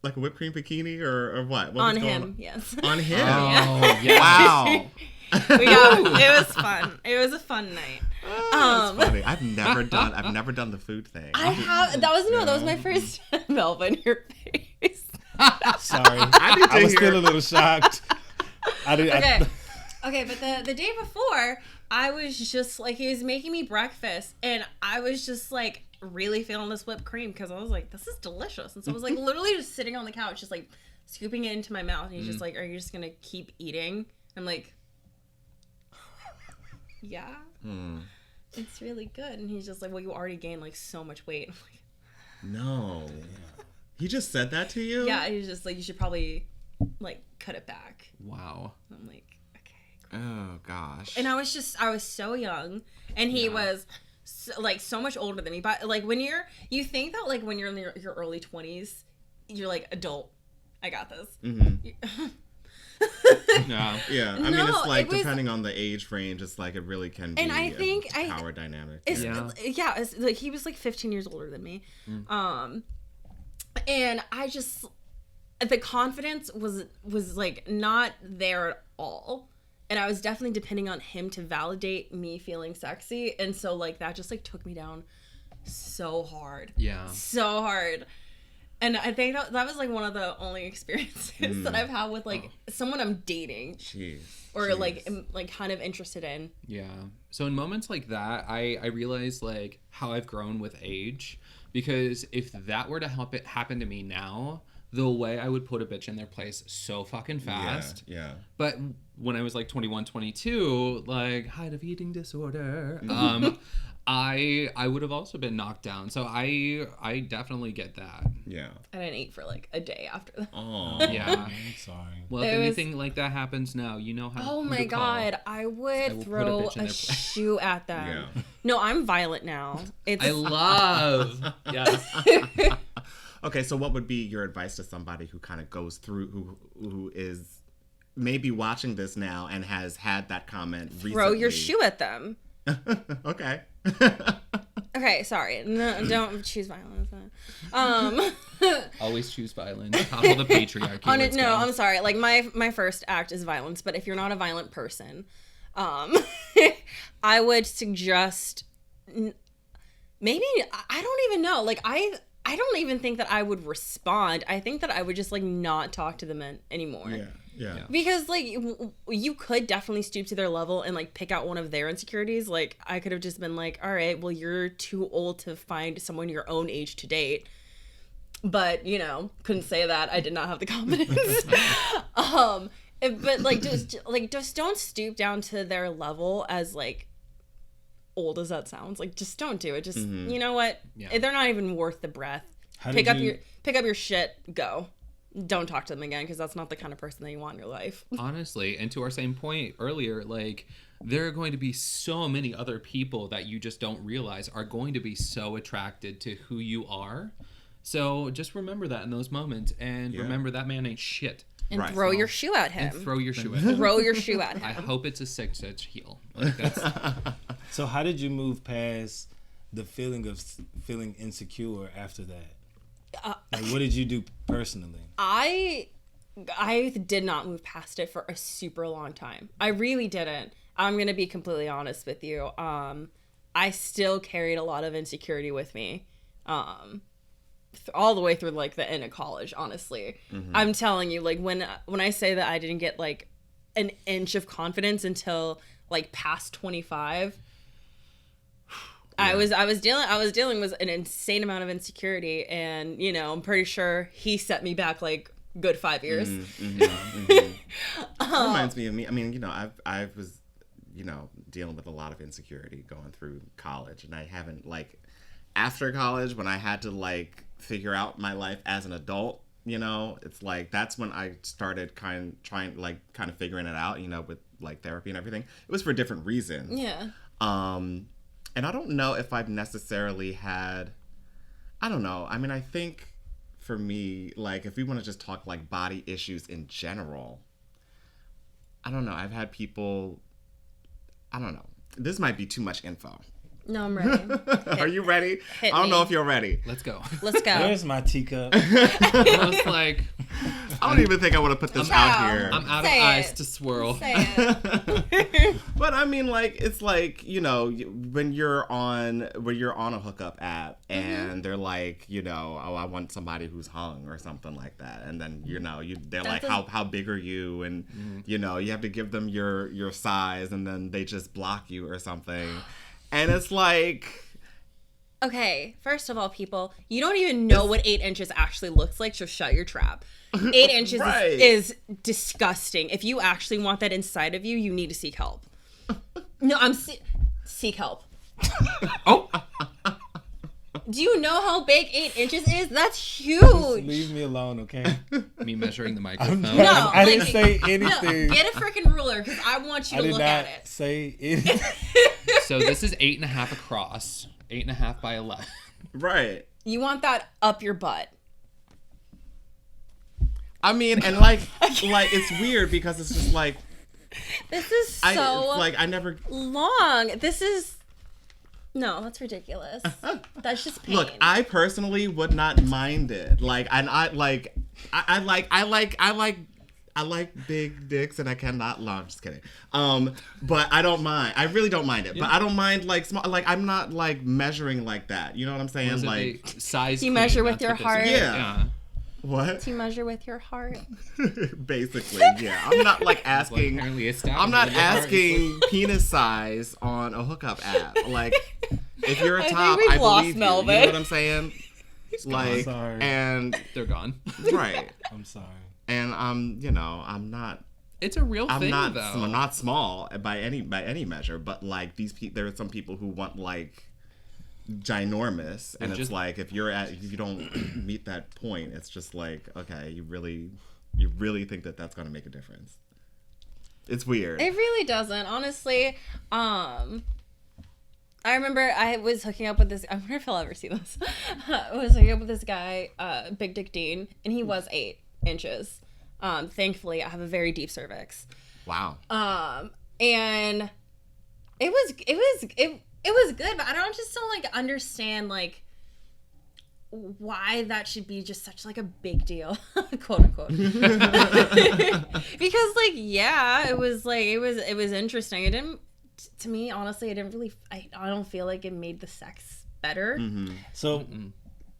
[SPEAKER 1] Like a whipped cream bikini or what?
[SPEAKER 3] On him, yes.
[SPEAKER 1] On him.
[SPEAKER 2] Oh, yeah.
[SPEAKER 1] Wow.
[SPEAKER 3] It was fun. It was a fun night.
[SPEAKER 1] That's funny. I've never done the food thing.
[SPEAKER 3] That was my first time. Melvin, your face.
[SPEAKER 4] Sorry. I was still a little shocked.
[SPEAKER 3] Okay, but the day before, I was just like, he was making me breakfast, and I was just like really feeling this whipped cream because I was like, this is delicious. And so I was like literally just sitting on the couch, just like scooping it into my mouth. And he's just like, are you just gonna keep eating? I'm like, yeah, it's really good. And he's just like, well, you already gained like so much weight. I'm like,
[SPEAKER 1] no. He just said that to you?
[SPEAKER 3] Yeah, he was just like, you should probably like cut it back.
[SPEAKER 2] Wow.
[SPEAKER 3] I'm like, okay. Great.
[SPEAKER 1] Oh gosh.
[SPEAKER 3] And I was so young, and he was so much older than me. But like when you think that like when you're in your early 20s, you're like adult. I got this.
[SPEAKER 2] Yeah.
[SPEAKER 1] Yeah, I mean,
[SPEAKER 3] No,
[SPEAKER 1] it's like
[SPEAKER 3] it was-
[SPEAKER 1] depending on the age range, it's like it really can be
[SPEAKER 3] And I think
[SPEAKER 1] a power dynamic.
[SPEAKER 3] It's,
[SPEAKER 2] Yeah.
[SPEAKER 3] it's like he was like 15 years older than me. And I just, the confidence was like not there at all. And I was definitely depending on him to validate me feeling sexy. And so like that just like took me down so hard.
[SPEAKER 2] Yeah.
[SPEAKER 3] So hard. And I think that was like one of the only experiences that I've had with like someone I'm dating
[SPEAKER 1] Jeez.
[SPEAKER 3] or like am, like kind of interested in.
[SPEAKER 2] Yeah. So in moments like that, I realize like how I've grown with age, because if that were to happen to me now, the way I would put a bitch in their place so fucking fast.
[SPEAKER 1] Yeah.
[SPEAKER 2] But when I was like 21, 22, like height of eating disorder, I would have also been knocked down. So I definitely get that.
[SPEAKER 1] Yeah.
[SPEAKER 3] I didn't eat for like a day after that.
[SPEAKER 1] Oh.
[SPEAKER 2] Yeah.
[SPEAKER 4] I'm sorry.
[SPEAKER 2] Well, if anything like that happens now, you know how.
[SPEAKER 3] Oh
[SPEAKER 2] who
[SPEAKER 3] my
[SPEAKER 2] to call.
[SPEAKER 3] God, I would
[SPEAKER 2] will
[SPEAKER 3] throw
[SPEAKER 2] put a bitch in
[SPEAKER 3] a
[SPEAKER 2] their place.
[SPEAKER 3] shoe at them.
[SPEAKER 1] Yeah.
[SPEAKER 3] No, I'm violent now. It's
[SPEAKER 2] I love. Yes.
[SPEAKER 1] Okay, so what would be your advice to somebody who kind of goes through, who is maybe watching this now and has had that comment recently?
[SPEAKER 3] throw your shoe at them.
[SPEAKER 1] Okay.
[SPEAKER 3] Okay, sorry. No, don't choose violence.
[SPEAKER 2] Always choose violence. Topple the patriarchy. Let's
[SPEAKER 3] No,
[SPEAKER 2] go.
[SPEAKER 3] I'm sorry. Like my first act is violence, but if you're not a violent person, I would suggest maybe I don't even know. Like I don't even think that I would respond. I think that I would just like not talk to them anymore.
[SPEAKER 1] Yeah.
[SPEAKER 3] Because like you could definitely stoop to their level and like pick out one of their insecurities. Like I could have just been like, all right, well you're too old to find someone your own age to date. But you know, couldn't say that. I did not have the confidence. But like just don't stoop down to their level, as like old as that sounds. Like just don't do it. Just you know what?
[SPEAKER 2] Yeah.
[SPEAKER 3] They're not even worth the breath. Pick up your shit, go. Don't talk to them again, because that's not the kind of person that you want in your life.
[SPEAKER 2] Honestly, and to our same point earlier, like there are going to be so many other people that you just don't realize are going to be so attracted to who you are. So just remember that in those moments, and remember that man ain't shit.
[SPEAKER 3] And
[SPEAKER 1] Right.
[SPEAKER 3] throw your shoe at him.
[SPEAKER 2] And throw your shoe at him.
[SPEAKER 3] Throw your shoe at him.
[SPEAKER 2] I hope it's a 6-inch heel. Like that's
[SPEAKER 4] So how did you move past the feeling of feeling insecure after that? Like, what did you do personally?
[SPEAKER 3] I did not move past it for a super long time. I really didn't. I'm going to be completely honest with you. I still carried a lot of insecurity with me. All the way through like the end of college, honestly. I'm telling you, like when I say that I didn't get like an inch of confidence until like past 25, I was dealing with an insane amount of insecurity, and you know, I'm pretty sure he set me back like good 5 years.
[SPEAKER 1] That reminds me of me. I mean, you know, I was, you know, dealing with a lot of insecurity going through college, and I haven't like after college when I had to like figure out my life as an adult. You know, it's like that's when I started kind of figuring it out. You know, with like therapy and everything. It was for a different reason.
[SPEAKER 3] Yeah.
[SPEAKER 1] And I don't know if I've necessarily had, I don't know. I mean, I think for me, like, if we want to just talk like body issues in general, I don't know. I've had people, I don't know. This might be too much info.
[SPEAKER 3] No, I'm ready.
[SPEAKER 1] Are you ready?
[SPEAKER 3] Hit
[SPEAKER 1] I don't
[SPEAKER 3] me.
[SPEAKER 1] know if you're ready.
[SPEAKER 2] let's go.
[SPEAKER 3] Let's go.
[SPEAKER 4] Where's my teacup?
[SPEAKER 2] I was like,
[SPEAKER 1] I don't even think I want to put this out here.
[SPEAKER 2] I'm out
[SPEAKER 3] Say
[SPEAKER 2] of
[SPEAKER 3] it.
[SPEAKER 2] ice to swirl.
[SPEAKER 3] Say it.
[SPEAKER 1] But I mean, like, it's like, you know, when you're on a hookup app and they're like, you know, oh, I want somebody who's hung or something like that, and then you know, they're like, how big are you, and you know, you have to give them your size, and then they just block you or something, and it's like.
[SPEAKER 3] Okay, first of all, people, you don't even know what 8 inches actually looks like, so shut your trap. 8 inches
[SPEAKER 1] Right.
[SPEAKER 3] is disgusting. If you actually want that inside of you, you need to seek help. No, seek help.
[SPEAKER 2] Oh,
[SPEAKER 3] Do you know how big 8 inches is? That's
[SPEAKER 4] Just
[SPEAKER 3] huge.
[SPEAKER 4] leave me alone, okay?
[SPEAKER 2] me measuring the microphone.
[SPEAKER 3] No,
[SPEAKER 4] I didn't
[SPEAKER 3] like-
[SPEAKER 4] say
[SPEAKER 3] No,
[SPEAKER 4] anything.
[SPEAKER 3] get a freaking ruler, because I want you
[SPEAKER 4] I
[SPEAKER 3] to
[SPEAKER 4] did
[SPEAKER 3] look
[SPEAKER 4] not
[SPEAKER 3] at it.
[SPEAKER 4] say anything.
[SPEAKER 2] So this is 8.5 across, 8.5 by 11.
[SPEAKER 1] Right.
[SPEAKER 3] You want that up your butt.
[SPEAKER 1] I mean, and like it's weird because it's just like
[SPEAKER 3] This is so
[SPEAKER 1] I never
[SPEAKER 3] long. This is no, that's ridiculous. That's just pain.
[SPEAKER 1] look. I personally would not mind it. Like, and I like big dicks, and I cannot. No, I'm just kidding. But I don't mind. I really don't mind it. Yeah. But I don't mind like small. Like I'm not like measuring like that. You know what I'm saying? Like
[SPEAKER 2] size.
[SPEAKER 3] You measure with your heart.
[SPEAKER 1] Yeah. What?
[SPEAKER 3] Do you measure with your heart?
[SPEAKER 1] Basically, yeah. I'm not like asking. I'm not asking penis size on a hookup app. Like, if you're a top, I believe you.
[SPEAKER 3] Melvin.
[SPEAKER 1] You know what I'm saying? Like,
[SPEAKER 4] sorry.
[SPEAKER 1] and
[SPEAKER 2] they're gone.
[SPEAKER 1] Right.
[SPEAKER 4] I'm sorry.
[SPEAKER 1] And I'm not.
[SPEAKER 2] It's a real thing, though.
[SPEAKER 1] I'm not small by any measure, but like there are some people who want like ginormous, and it's like if you don't meet that point, it's just like, okay, you really think that that's going to make a difference. It's weird.
[SPEAKER 3] It really doesn't, honestly. I remember I was hooking up with this. I wonder if he'll ever see this. I was hooking up with this guy, Big Dick Dean, and he was 8 inches. Thankfully, I have a very deep cervix.
[SPEAKER 1] Wow.
[SPEAKER 3] And it was good, but I just don't like understand like why that should be just such like a big deal, quote unquote. Because like, yeah, it was interesting. It didn't, to me, honestly, I don't feel like it made the sex better.
[SPEAKER 1] Mm-hmm.
[SPEAKER 4] So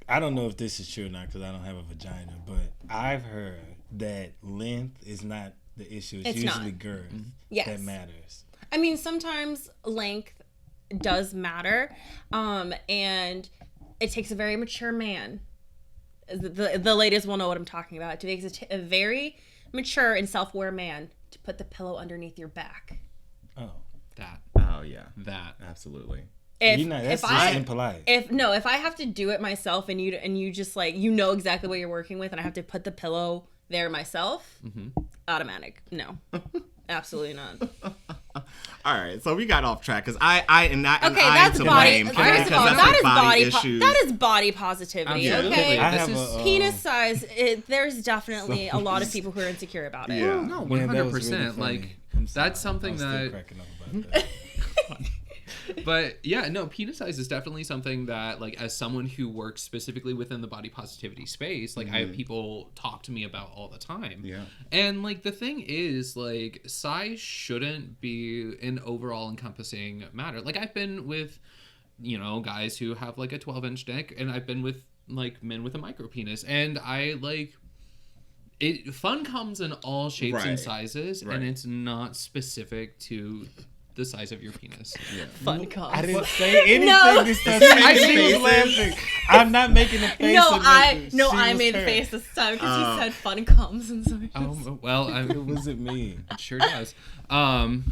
[SPEAKER 4] I don't know if this is true or not because I don't have a vagina, but I've heard that length is not the issue. It's usually
[SPEAKER 3] not.
[SPEAKER 4] girth that matters.
[SPEAKER 3] I mean, sometimes length does matter, and it takes a very mature man. The ladies will know what I'm talking about. It takes a very mature and self-aware man to put the pillow underneath your back.
[SPEAKER 4] Oh,
[SPEAKER 2] that.
[SPEAKER 1] Oh yeah,
[SPEAKER 2] that
[SPEAKER 1] absolutely.
[SPEAKER 4] That's just impolite.
[SPEAKER 3] If I have to do it myself and you just like exactly what you're working with, and I have to put the pillow there myself, automatic. No, absolutely not.
[SPEAKER 1] All right, so we got off track because that's
[SPEAKER 3] body.
[SPEAKER 1] issues.
[SPEAKER 3] That is body positivity.
[SPEAKER 2] Absolutely.
[SPEAKER 3] Okay, penis size. There's definitely a lot of people who are insecure about it.
[SPEAKER 1] Yeah,
[SPEAKER 2] no, 100%.
[SPEAKER 4] Really
[SPEAKER 2] like that's something that.
[SPEAKER 4] Cracking up about that.
[SPEAKER 2] But yeah, no, penis size is definitely something that, like, as someone who works specifically within the body positivity space, like, I have people talk to me about all the time.
[SPEAKER 1] Yeah.
[SPEAKER 2] And, like, the thing is, like, size shouldn't be an overall encompassing matter. Like, I've been with, guys who have, like, a 12-inch dick, and I've been with, like, men with a micro penis. And I, like... fun comes in all shapes and sizes, and it's not specific to... the size of your penis.
[SPEAKER 1] Yeah.
[SPEAKER 3] Fun comes.
[SPEAKER 4] I didn't say anything this time. I was laughing. I'm not making a face.
[SPEAKER 3] I made the face this time because you said fun comes, and so.
[SPEAKER 2] Oh well,
[SPEAKER 4] what does it mean?
[SPEAKER 2] It sure does.
[SPEAKER 3] I'm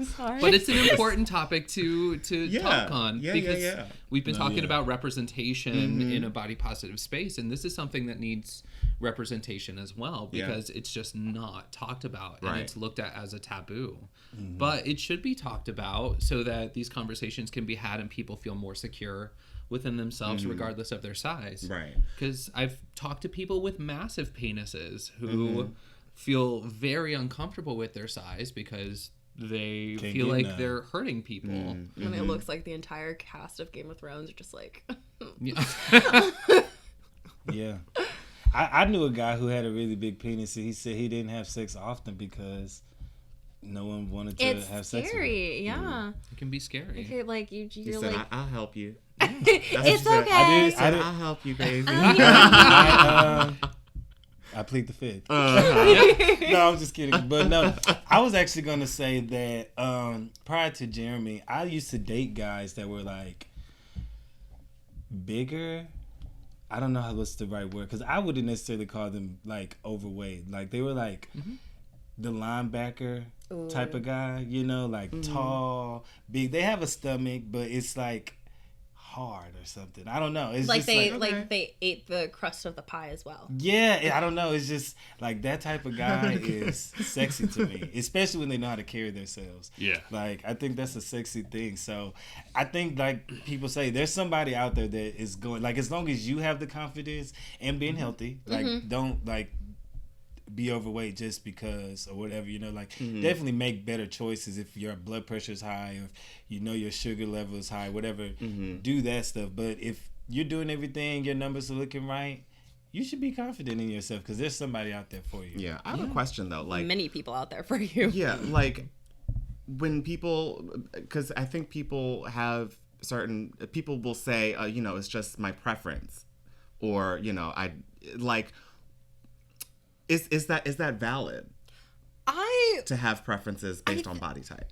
[SPEAKER 3] sorry.
[SPEAKER 2] But it's an important topic to talk on because we've been talking about representation in a body positive space, and this is something that needs representation as well because it's just not talked about and it's looked at as a taboo. But it should be talked about so that these conversations can be had and people feel more secure within themselves regardless of their size.
[SPEAKER 1] Right.
[SPEAKER 2] Because I've talked to people with massive penises who feel very uncomfortable with their size because they feel like they're hurting people.
[SPEAKER 3] And it looks like the entire cast of Game of Thrones are just like...
[SPEAKER 4] Yeah. I knew a guy who had a really big penis, and he said he didn't have sex often because no one wanted to have sex with him.
[SPEAKER 3] It's scary, yeah.
[SPEAKER 2] It can be scary.
[SPEAKER 3] Okay, like,
[SPEAKER 1] He
[SPEAKER 3] you're
[SPEAKER 1] said,
[SPEAKER 3] like...
[SPEAKER 1] I'll help you.
[SPEAKER 3] It's okay.
[SPEAKER 1] I'll help you, baby.
[SPEAKER 4] I plead the fifth. No, I'm just kidding. But no, I was actually going to say that prior to Jeremy, I used to date guys that were like bigger. I don't know what's the right word because I wouldn't necessarily call them like overweight. Like they were like the linebacker type of guy, like tall, big. They have a stomach, but it's like hard or something. I don't know. It's
[SPEAKER 3] like
[SPEAKER 4] just
[SPEAKER 3] they ate the crust of the pie as well.
[SPEAKER 4] Yeah, I don't know. It's just like that type of guy is sexy to me, especially when they know how to carry themselves.
[SPEAKER 2] Yeah.
[SPEAKER 4] Like I think that's a sexy thing. So I think like people say there's somebody out there that is going like as long as you have the confidence and being healthy, like don't like be overweight just because or whatever, like definitely make better choices if your blood pressure is high or if your sugar level is high, whatever. Do that stuff. But if you're doing everything, your numbers are looking right, you should be confident in yourself because there's somebody out there for you.
[SPEAKER 1] Yeah, I have a question though. Like
[SPEAKER 3] many people out there for you.
[SPEAKER 1] Yeah, like when people, because I think people will say, it's just my preference, or I like. Is that valid? To have preferences based on body type.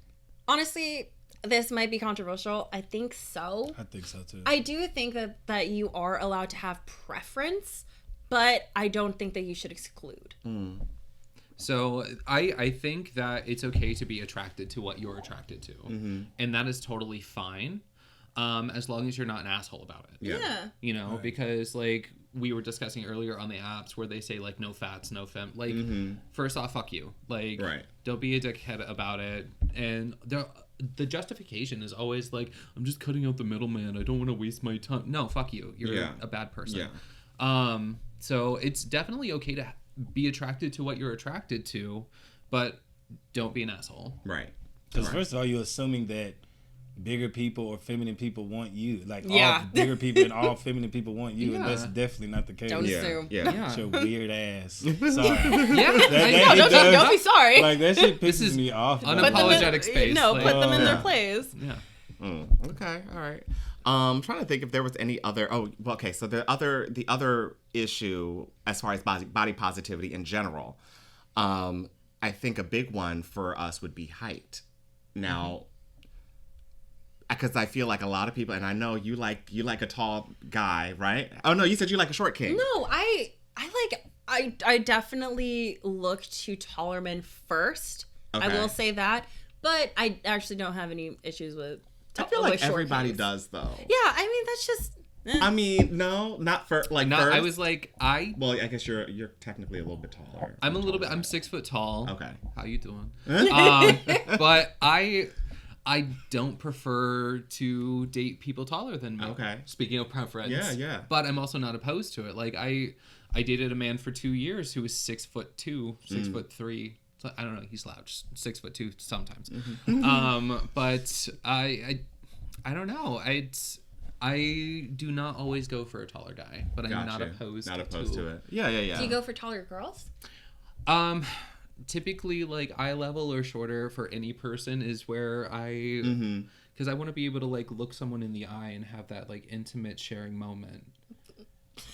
[SPEAKER 3] Honestly, this might be controversial. I think so.
[SPEAKER 4] I think so too.
[SPEAKER 3] I do think that you are allowed to have preference, but I don't think that you should exclude.
[SPEAKER 2] So I think that it's okay to be attracted to what you're attracted to. And that is totally fine. As long as you're not an asshole about it.
[SPEAKER 3] Yeah.
[SPEAKER 4] Right.
[SPEAKER 2] Because like we were discussing earlier on the apps where they say like no fats, no fem. Like first off, fuck you. Like don't be a dickhead about it. And the justification is always like, I'm just cutting out the middleman. I don't want to waste my time. No, fuck you. You're a bad person. Yeah. So it's definitely okay to be attracted to what you're attracted to, but don't be an asshole.
[SPEAKER 1] Right.
[SPEAKER 4] Because first of all, you're assuming that bigger people or feminine people want you. Like all bigger people and all feminine people want you, and that's definitely not the case.
[SPEAKER 3] Don't assume.
[SPEAKER 4] It's your weird ass. Sorry.
[SPEAKER 3] Don't be sorry.
[SPEAKER 4] Like that shit pisses me off.
[SPEAKER 2] Unapologetic space.
[SPEAKER 3] No, put them in their place.
[SPEAKER 2] Yeah.
[SPEAKER 1] Okay. All right. I'm trying to think if there was any other. Oh, well, okay. So the other issue as far as body positivity in general, I think a big one for us would be height. Now, because I feel like a lot of people, and I know you like a tall guy, right? Oh no, you said you like a short king.
[SPEAKER 3] No, I definitely look to taller men first. Okay. I will say that, but I actually don't have any issues with.
[SPEAKER 1] I feel like everybody does though.
[SPEAKER 3] Yeah, I mean that's just.
[SPEAKER 1] I mean, no, not for like.
[SPEAKER 2] No,
[SPEAKER 1] first.
[SPEAKER 2] I was like
[SPEAKER 1] Well, I guess you're technically a little bit taller.
[SPEAKER 2] I'm a little bit. I'm 6 foot tall.
[SPEAKER 1] Okay.
[SPEAKER 2] How you doing? But I don't prefer to date people taller than me.
[SPEAKER 1] Okay.
[SPEAKER 2] Speaking of preference.
[SPEAKER 1] Yeah.
[SPEAKER 2] But I'm also not opposed to it. Like I dated a man for 2 years who was 6'2", 6'3". So, I don't know. He slouched 6'2" sometimes. But I don't know. I do not always go for a taller guy, but I'm not opposed to it.
[SPEAKER 1] Yeah.
[SPEAKER 3] Do you go for taller girls?
[SPEAKER 2] Typically, like eye level or shorter for any person is where I, because I want to be able to like look someone in the eye and have that like intimate sharing moment.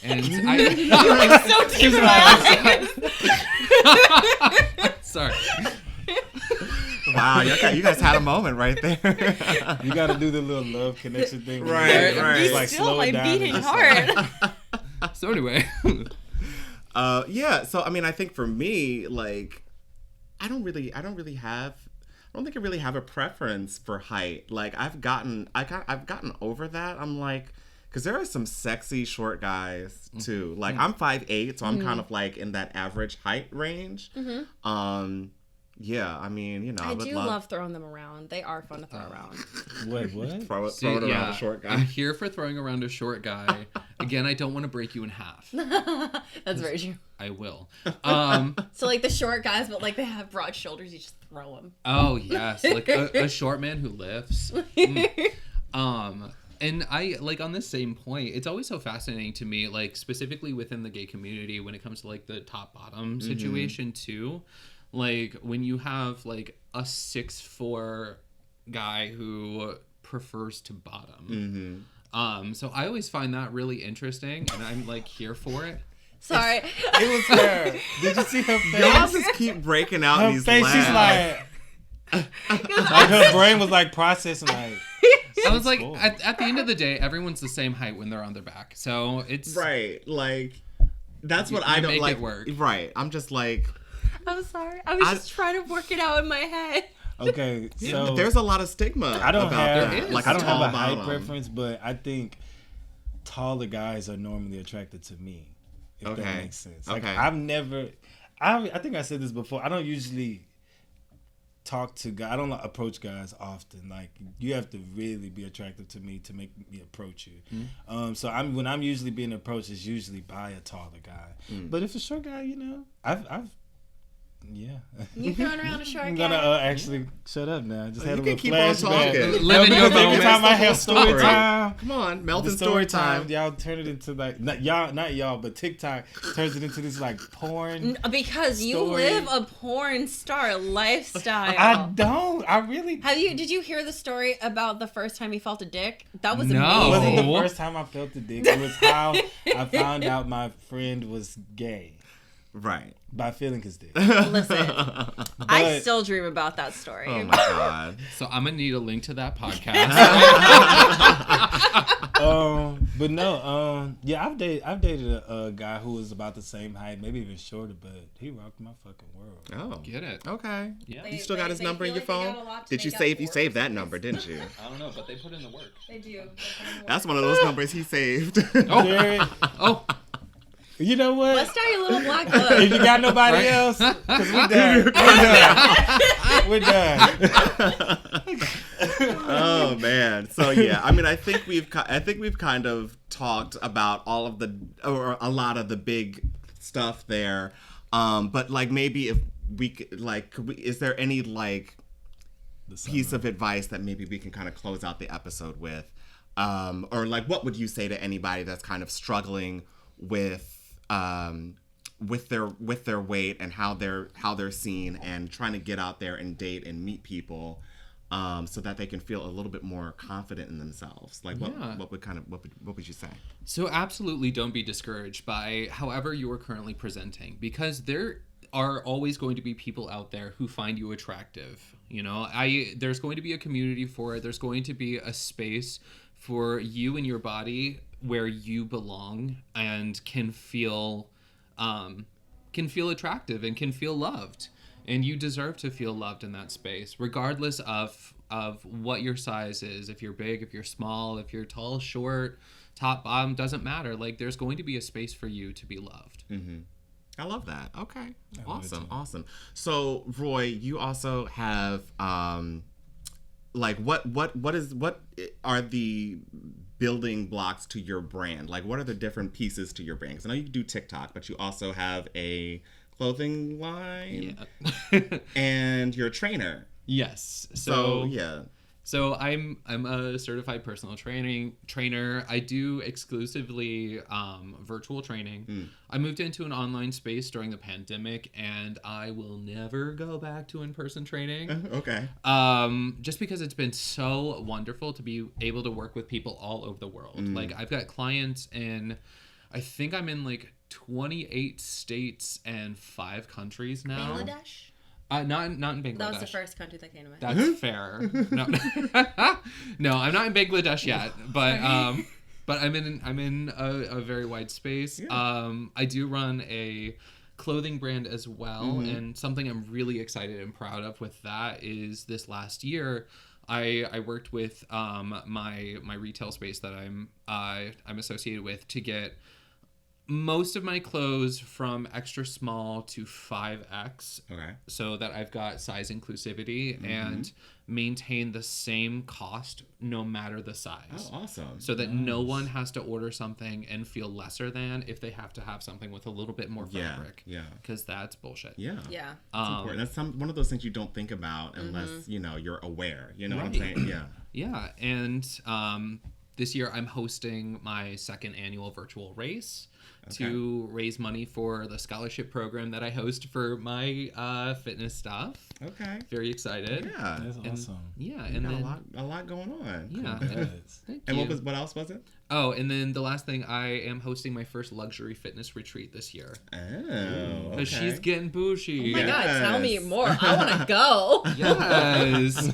[SPEAKER 2] And
[SPEAKER 3] I'm so deep in my eyes.
[SPEAKER 2] Sorry.
[SPEAKER 1] Wow, you guys had a moment right there.
[SPEAKER 4] You got to do the little love connection thing.
[SPEAKER 1] Right.
[SPEAKER 4] Like
[SPEAKER 3] still
[SPEAKER 4] slow
[SPEAKER 3] my
[SPEAKER 4] it down.
[SPEAKER 3] beating heart.
[SPEAKER 2] So anyway.
[SPEAKER 1] So I mean, I think for me, like, I don't think I really have a preference for height. Like, I've gotten over that. I'm like, because there are some sexy short guys too. Like, I'm 5'8", so I'm kind of like in that average height range. Yeah, I mean,
[SPEAKER 3] I do love throwing them around. They are fun to throw around.
[SPEAKER 4] Wait, what?
[SPEAKER 1] Throw it around a short guy.
[SPEAKER 2] I'm here for throwing around a short guy. Again, I don't want to break you in half.
[SPEAKER 3] That's very true.
[SPEAKER 2] I will.
[SPEAKER 3] So like the short guys, but like they have broad shoulders, you just throw them.
[SPEAKER 2] Oh yes, like a short man who lifts. And I, like, on this same point, it's always so fascinating to me, like, specifically within the gay community when it comes to, like, the top-bottom situation, too. Like, when you have, like, a 6'4" guy who prefers to bottom. So I always find that really interesting, and I'm, like, here for it.
[SPEAKER 3] Sorry.
[SPEAKER 4] It was her. Did you see her face?
[SPEAKER 1] Y'all just keep breaking out
[SPEAKER 4] Her
[SPEAKER 1] these
[SPEAKER 4] face,
[SPEAKER 1] laughs.
[SPEAKER 4] she's like her brain was, like, processing, like...
[SPEAKER 2] I was like, at the end of the day, everyone's the same height when they're on their back. So it's...
[SPEAKER 1] Right. Like, that's what I don't
[SPEAKER 2] make
[SPEAKER 1] like.
[SPEAKER 2] It work.
[SPEAKER 1] Right. I'm just like...
[SPEAKER 3] I'm sorry. I was just trying to work it out in my head.
[SPEAKER 4] Okay, so...
[SPEAKER 1] There's a lot of stigma
[SPEAKER 4] I don't
[SPEAKER 1] about
[SPEAKER 4] have,
[SPEAKER 1] that. Like,
[SPEAKER 4] I don't have a
[SPEAKER 1] bottom.
[SPEAKER 4] height preference, but I think taller guys are normally attracted to me. If that makes sense. Like, I've never... I think I said this before. I don't usually... talk to guys. I don't approach guys often. Like, you have to really be attractive to me to make me approach you. So when I'm usually being approached, it's usually by a taller guy. But if a short guy, I've Yeah.
[SPEAKER 3] You throwing around a short
[SPEAKER 4] I'm
[SPEAKER 3] guy?
[SPEAKER 4] gonna actually shut up now. I just had a
[SPEAKER 1] You
[SPEAKER 4] little
[SPEAKER 1] can keep on
[SPEAKER 4] flashback.
[SPEAKER 1] talking.
[SPEAKER 2] Living your
[SPEAKER 4] because every
[SPEAKER 2] moment.
[SPEAKER 4] time I
[SPEAKER 1] That's the
[SPEAKER 4] have
[SPEAKER 1] whole
[SPEAKER 4] story time,
[SPEAKER 1] Come on, Melvin
[SPEAKER 4] the
[SPEAKER 1] story time.
[SPEAKER 4] y'all turn it into like not y'all, but TikTok turns it into this like porn.
[SPEAKER 3] Because you
[SPEAKER 4] story.
[SPEAKER 3] live a porn star lifestyle.
[SPEAKER 4] I don't. I really.
[SPEAKER 3] Did you hear the story about the first time you felt a dick? That was
[SPEAKER 2] No.
[SPEAKER 4] It
[SPEAKER 3] amazing.
[SPEAKER 4] wasn't the first time I felt the dick. It was how I found out my friend was gay
[SPEAKER 1] Right.
[SPEAKER 4] by feeling his dick.
[SPEAKER 3] Listen, I
[SPEAKER 4] But-
[SPEAKER 3] still dream about that story.
[SPEAKER 1] Oh my god.
[SPEAKER 2] So I'm gonna need a link to that podcast.
[SPEAKER 4] But no, yeah, I've dated a guy who was about the same height, maybe even shorter, but he rocked my fucking world.
[SPEAKER 1] Oh.
[SPEAKER 2] Get it?
[SPEAKER 1] Okay.
[SPEAKER 2] Yeah.
[SPEAKER 1] You still got his
[SPEAKER 3] They
[SPEAKER 1] number in
[SPEAKER 3] feel
[SPEAKER 1] your
[SPEAKER 3] like they got
[SPEAKER 1] phone?
[SPEAKER 3] a lot to
[SPEAKER 1] Did you
[SPEAKER 3] make up
[SPEAKER 1] save? You
[SPEAKER 3] for.
[SPEAKER 1] saved that number, didn't you?
[SPEAKER 2] I don't know, but they put in the work.
[SPEAKER 3] They do.
[SPEAKER 1] That's one of those numbers he saved.
[SPEAKER 4] Jared,
[SPEAKER 2] Oh,
[SPEAKER 4] you know what?
[SPEAKER 3] Let's start your little black
[SPEAKER 4] If
[SPEAKER 3] book.
[SPEAKER 4] you got nobody
[SPEAKER 2] Right.
[SPEAKER 4] else, because we're done. We're done.
[SPEAKER 1] Oh man. So yeah, I mean, I think we've kind of talked about all of or a lot of the big stuff there. But like maybe if we could, like, is there any like piece of advice that maybe we can kind of close out the episode with? Or like, what would you say to anybody that's kind of struggling with their weight and how they're seen and trying to get out there and date and meet people, so that they can feel a little bit more confident in themselves? Like what would you say?
[SPEAKER 2] so absolutely don't be discouraged by however you are currently presenting, because there are always going to be people out there who find you attractive. You know, there's going to be a community for it. There's going to be a space for you and your body where you belong and can feel attractive and can feel loved. And you deserve to feel loved in that space, regardless of what your size is. If you're big, if you're small, if you're tall, short, top, bottom, doesn't matter. Like, there's going to be a space for you to be loved.
[SPEAKER 1] Mm-hmm. I love that. Okay. Awesome. So Roy, you also have like what are the building blocks to your brand? Like, what are the different pieces to your brand? Because I know you do TikTok, but you also have a clothing line.
[SPEAKER 2] Yeah.
[SPEAKER 1] And you're a trainer.
[SPEAKER 2] Yes.
[SPEAKER 1] So yeah.
[SPEAKER 2] So I'm a certified personal trainer. I do exclusively virtual training. I moved into an online space during the pandemic, and I will never go back to in-person training.
[SPEAKER 1] Okay.
[SPEAKER 2] Just because it's been so wonderful to be able to work with people all over the world. Like, I've got clients in, I think I'm in like 28 states and 5 countries now.
[SPEAKER 3] Bangladesh?
[SPEAKER 2] Not in Bangladesh.
[SPEAKER 3] That was the first country that came to mind.
[SPEAKER 2] That's fair. No, no, I'm not in Bangladesh yet, but I'm in a very wide space.
[SPEAKER 1] Yeah.
[SPEAKER 2] I do run a clothing brand as well, and something I'm really excited and proud of with that is this last year, I worked with my retail space that I'm associated with to get most of my clothes from extra small to 5X.
[SPEAKER 1] Okay.
[SPEAKER 2] So that I've got size inclusivity and maintain the same cost no matter the size.
[SPEAKER 1] Oh, awesome.
[SPEAKER 2] So that no one has to order something and feel lesser than if they have to have something with a little bit more fabric.
[SPEAKER 1] Yeah.
[SPEAKER 2] Because that's bullshit.
[SPEAKER 3] Yeah.
[SPEAKER 1] That's important. That's one of those things you don't think about unless, you're aware. You know what I'm saying? Yeah.
[SPEAKER 2] Yeah. And this year I'm hosting my 2nd annual virtual race. To raise money for the scholarship program that I host for my fitness stuff.
[SPEAKER 1] Okay.
[SPEAKER 2] Very excited.
[SPEAKER 1] Yeah.
[SPEAKER 4] That's awesome.
[SPEAKER 2] Yeah,
[SPEAKER 1] You
[SPEAKER 2] and
[SPEAKER 1] got
[SPEAKER 2] then
[SPEAKER 1] a lot going on.
[SPEAKER 2] yeah.
[SPEAKER 4] Congrats.
[SPEAKER 2] Thank
[SPEAKER 1] And
[SPEAKER 2] you.
[SPEAKER 1] what else was it?
[SPEAKER 2] Oh, and then the last thing, I am hosting my first luxury fitness retreat this year.
[SPEAKER 1] Oh, okay.
[SPEAKER 2] Because she's getting bougie.
[SPEAKER 3] Oh my God, tell me
[SPEAKER 1] Yes.
[SPEAKER 3] more. I want to go.
[SPEAKER 2] Yes.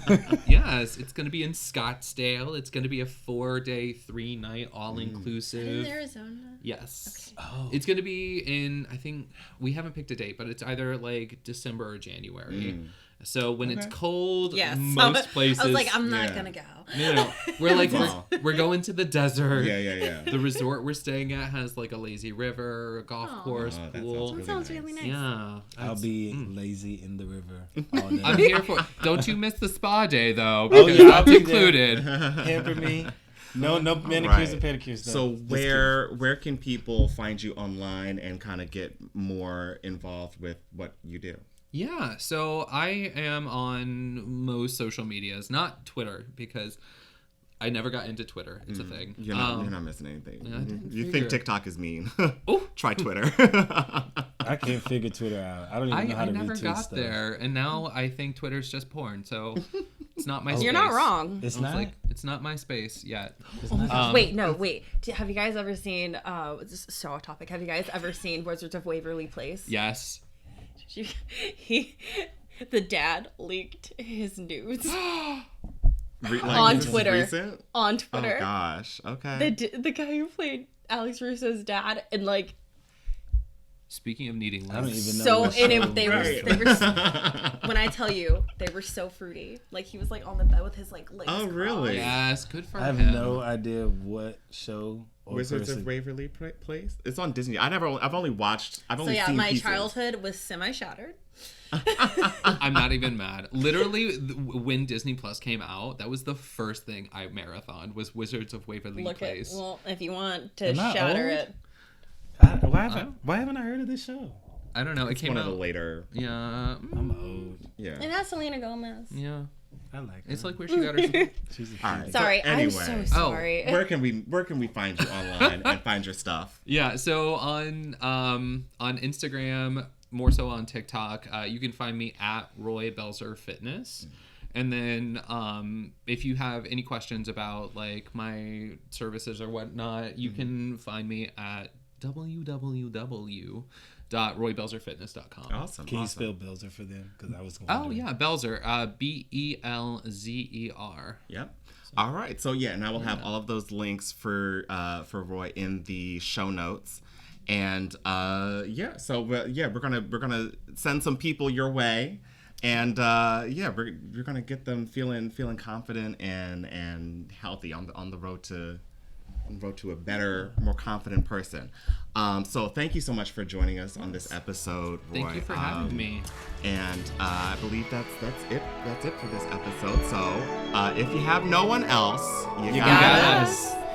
[SPEAKER 2] Yes. It's going to be in Scottsdale. It's going to be a 4-day, 3-night, all-inclusive.
[SPEAKER 3] In Arizona?
[SPEAKER 2] Yes.
[SPEAKER 3] Okay.
[SPEAKER 4] Oh.
[SPEAKER 2] It's going to be in, I think, we haven't picked a date, but it's either like December or January. So when it's cold,
[SPEAKER 3] Yes.
[SPEAKER 2] most places.
[SPEAKER 3] I was like, I'm not
[SPEAKER 1] Yeah.
[SPEAKER 3] going to go.
[SPEAKER 2] No. We're like,
[SPEAKER 1] Wow.
[SPEAKER 2] we're going to the desert.
[SPEAKER 1] Yeah.
[SPEAKER 2] The resort we're staying at has like a lazy river, a golf course,
[SPEAKER 1] Oh, that
[SPEAKER 2] pool.
[SPEAKER 1] sounds
[SPEAKER 3] That sounds really nice.
[SPEAKER 2] Yeah.
[SPEAKER 4] I'll be lazy in the river all day.
[SPEAKER 2] I'm here for. Don't you miss the spa day though,
[SPEAKER 4] Oh,
[SPEAKER 2] because
[SPEAKER 4] yeah, I'll
[SPEAKER 2] that's
[SPEAKER 4] be
[SPEAKER 2] included.
[SPEAKER 4] Pamper me. No manicures
[SPEAKER 1] Right.
[SPEAKER 4] and pedicures. Though.
[SPEAKER 1] So
[SPEAKER 4] Just
[SPEAKER 1] where can people find you online and kind of get more involved with what you do?
[SPEAKER 2] Yeah, so I am on most social medias, not Twitter, because I never got into Twitter. It's a thing.
[SPEAKER 1] You're not missing anything.
[SPEAKER 2] Yeah, I didn't
[SPEAKER 1] You
[SPEAKER 2] figure.
[SPEAKER 1] think TikTok is mean.
[SPEAKER 2] Oh.
[SPEAKER 1] Try Twitter.
[SPEAKER 4] I can't figure Twitter out. I don't even know how
[SPEAKER 2] I
[SPEAKER 4] to
[SPEAKER 2] never
[SPEAKER 4] retweet
[SPEAKER 2] got
[SPEAKER 4] stuff.
[SPEAKER 2] there, and now I think Twitter's just porn, so it's not my space.
[SPEAKER 3] You're not wrong.
[SPEAKER 4] It's
[SPEAKER 2] It's
[SPEAKER 4] not.
[SPEAKER 2] like, it's not my space yet.
[SPEAKER 4] It's not.
[SPEAKER 3] Wait. Have you guys ever seen, this is so off topic, have you guys ever seen Wizards of Waverly Place?
[SPEAKER 2] Yes.
[SPEAKER 3] The dad leaked his nudes
[SPEAKER 1] Like,
[SPEAKER 3] on
[SPEAKER 1] this is
[SPEAKER 3] Twitter.
[SPEAKER 1] recent?
[SPEAKER 3] On
[SPEAKER 1] Oh
[SPEAKER 3] Twitter.
[SPEAKER 1] gosh. Okay.
[SPEAKER 3] The guy who played Alex Russo's dad, and like,
[SPEAKER 2] Speaking of needing
[SPEAKER 4] I don't
[SPEAKER 2] links.
[SPEAKER 4] even know.
[SPEAKER 3] so
[SPEAKER 4] what
[SPEAKER 3] and
[SPEAKER 4] show.
[SPEAKER 3] it, they were when I tell you they were so fruity. Like he was like on the bed with his like legs.
[SPEAKER 1] Oh, really?
[SPEAKER 2] Yes, good for
[SPEAKER 4] I have
[SPEAKER 2] him.
[SPEAKER 4] no idea what show or
[SPEAKER 1] Wizards
[SPEAKER 4] person.
[SPEAKER 1] of Waverly Place. It's on Disney. I've only
[SPEAKER 3] So yeah,
[SPEAKER 1] seen
[SPEAKER 3] my
[SPEAKER 1] pieces.
[SPEAKER 3] childhood was semi-shattered.
[SPEAKER 2] I'm not even mad. Literally, when Disney Plus came out, that was the first thing I marathoned was Wizards of Waverly Place.
[SPEAKER 3] Well, if you want to
[SPEAKER 4] Am I
[SPEAKER 3] shatter
[SPEAKER 4] old?
[SPEAKER 3] it,
[SPEAKER 4] Why haven't I heard of this show?
[SPEAKER 2] I don't know. It
[SPEAKER 1] It's
[SPEAKER 2] came
[SPEAKER 1] one
[SPEAKER 2] out.
[SPEAKER 1] of the later.
[SPEAKER 2] Yeah.
[SPEAKER 4] I'm old.
[SPEAKER 1] Yeah.
[SPEAKER 3] it has Selena Gomez.
[SPEAKER 2] Yeah.
[SPEAKER 4] I like her.
[SPEAKER 2] It's like where she got her.
[SPEAKER 4] She's a
[SPEAKER 1] All right.
[SPEAKER 3] Sorry,
[SPEAKER 1] So anyway,
[SPEAKER 3] I'm so sorry.
[SPEAKER 1] where can we find you online and find your stuff?
[SPEAKER 2] Yeah. So on Instagram, more so on TikTok, you can find me at Roy Belzer Fitness. And then if you have any questions about like my services or whatnot, you can find me at www.roybelzerfitness.com.
[SPEAKER 1] Awesome.
[SPEAKER 4] Can you
[SPEAKER 1] awesome.
[SPEAKER 4] spell Belzer for them? Because I was going.
[SPEAKER 2] Oh yeah, Belzer, Belzer.
[SPEAKER 1] Yep. All right. So yeah, and I will have all of those links for Roy in the show notes. And yeah, so we're gonna send some people your way, and yeah, we're gonna get them feeling confident and healthy on the road to a better, more confident person. So thank you so much for joining us on this episode, Roy.
[SPEAKER 2] Thank you for having me.
[SPEAKER 1] And I believe that's it. That's it for this episode. So if you have no one else, you got
[SPEAKER 2] got
[SPEAKER 1] us.
[SPEAKER 2] us.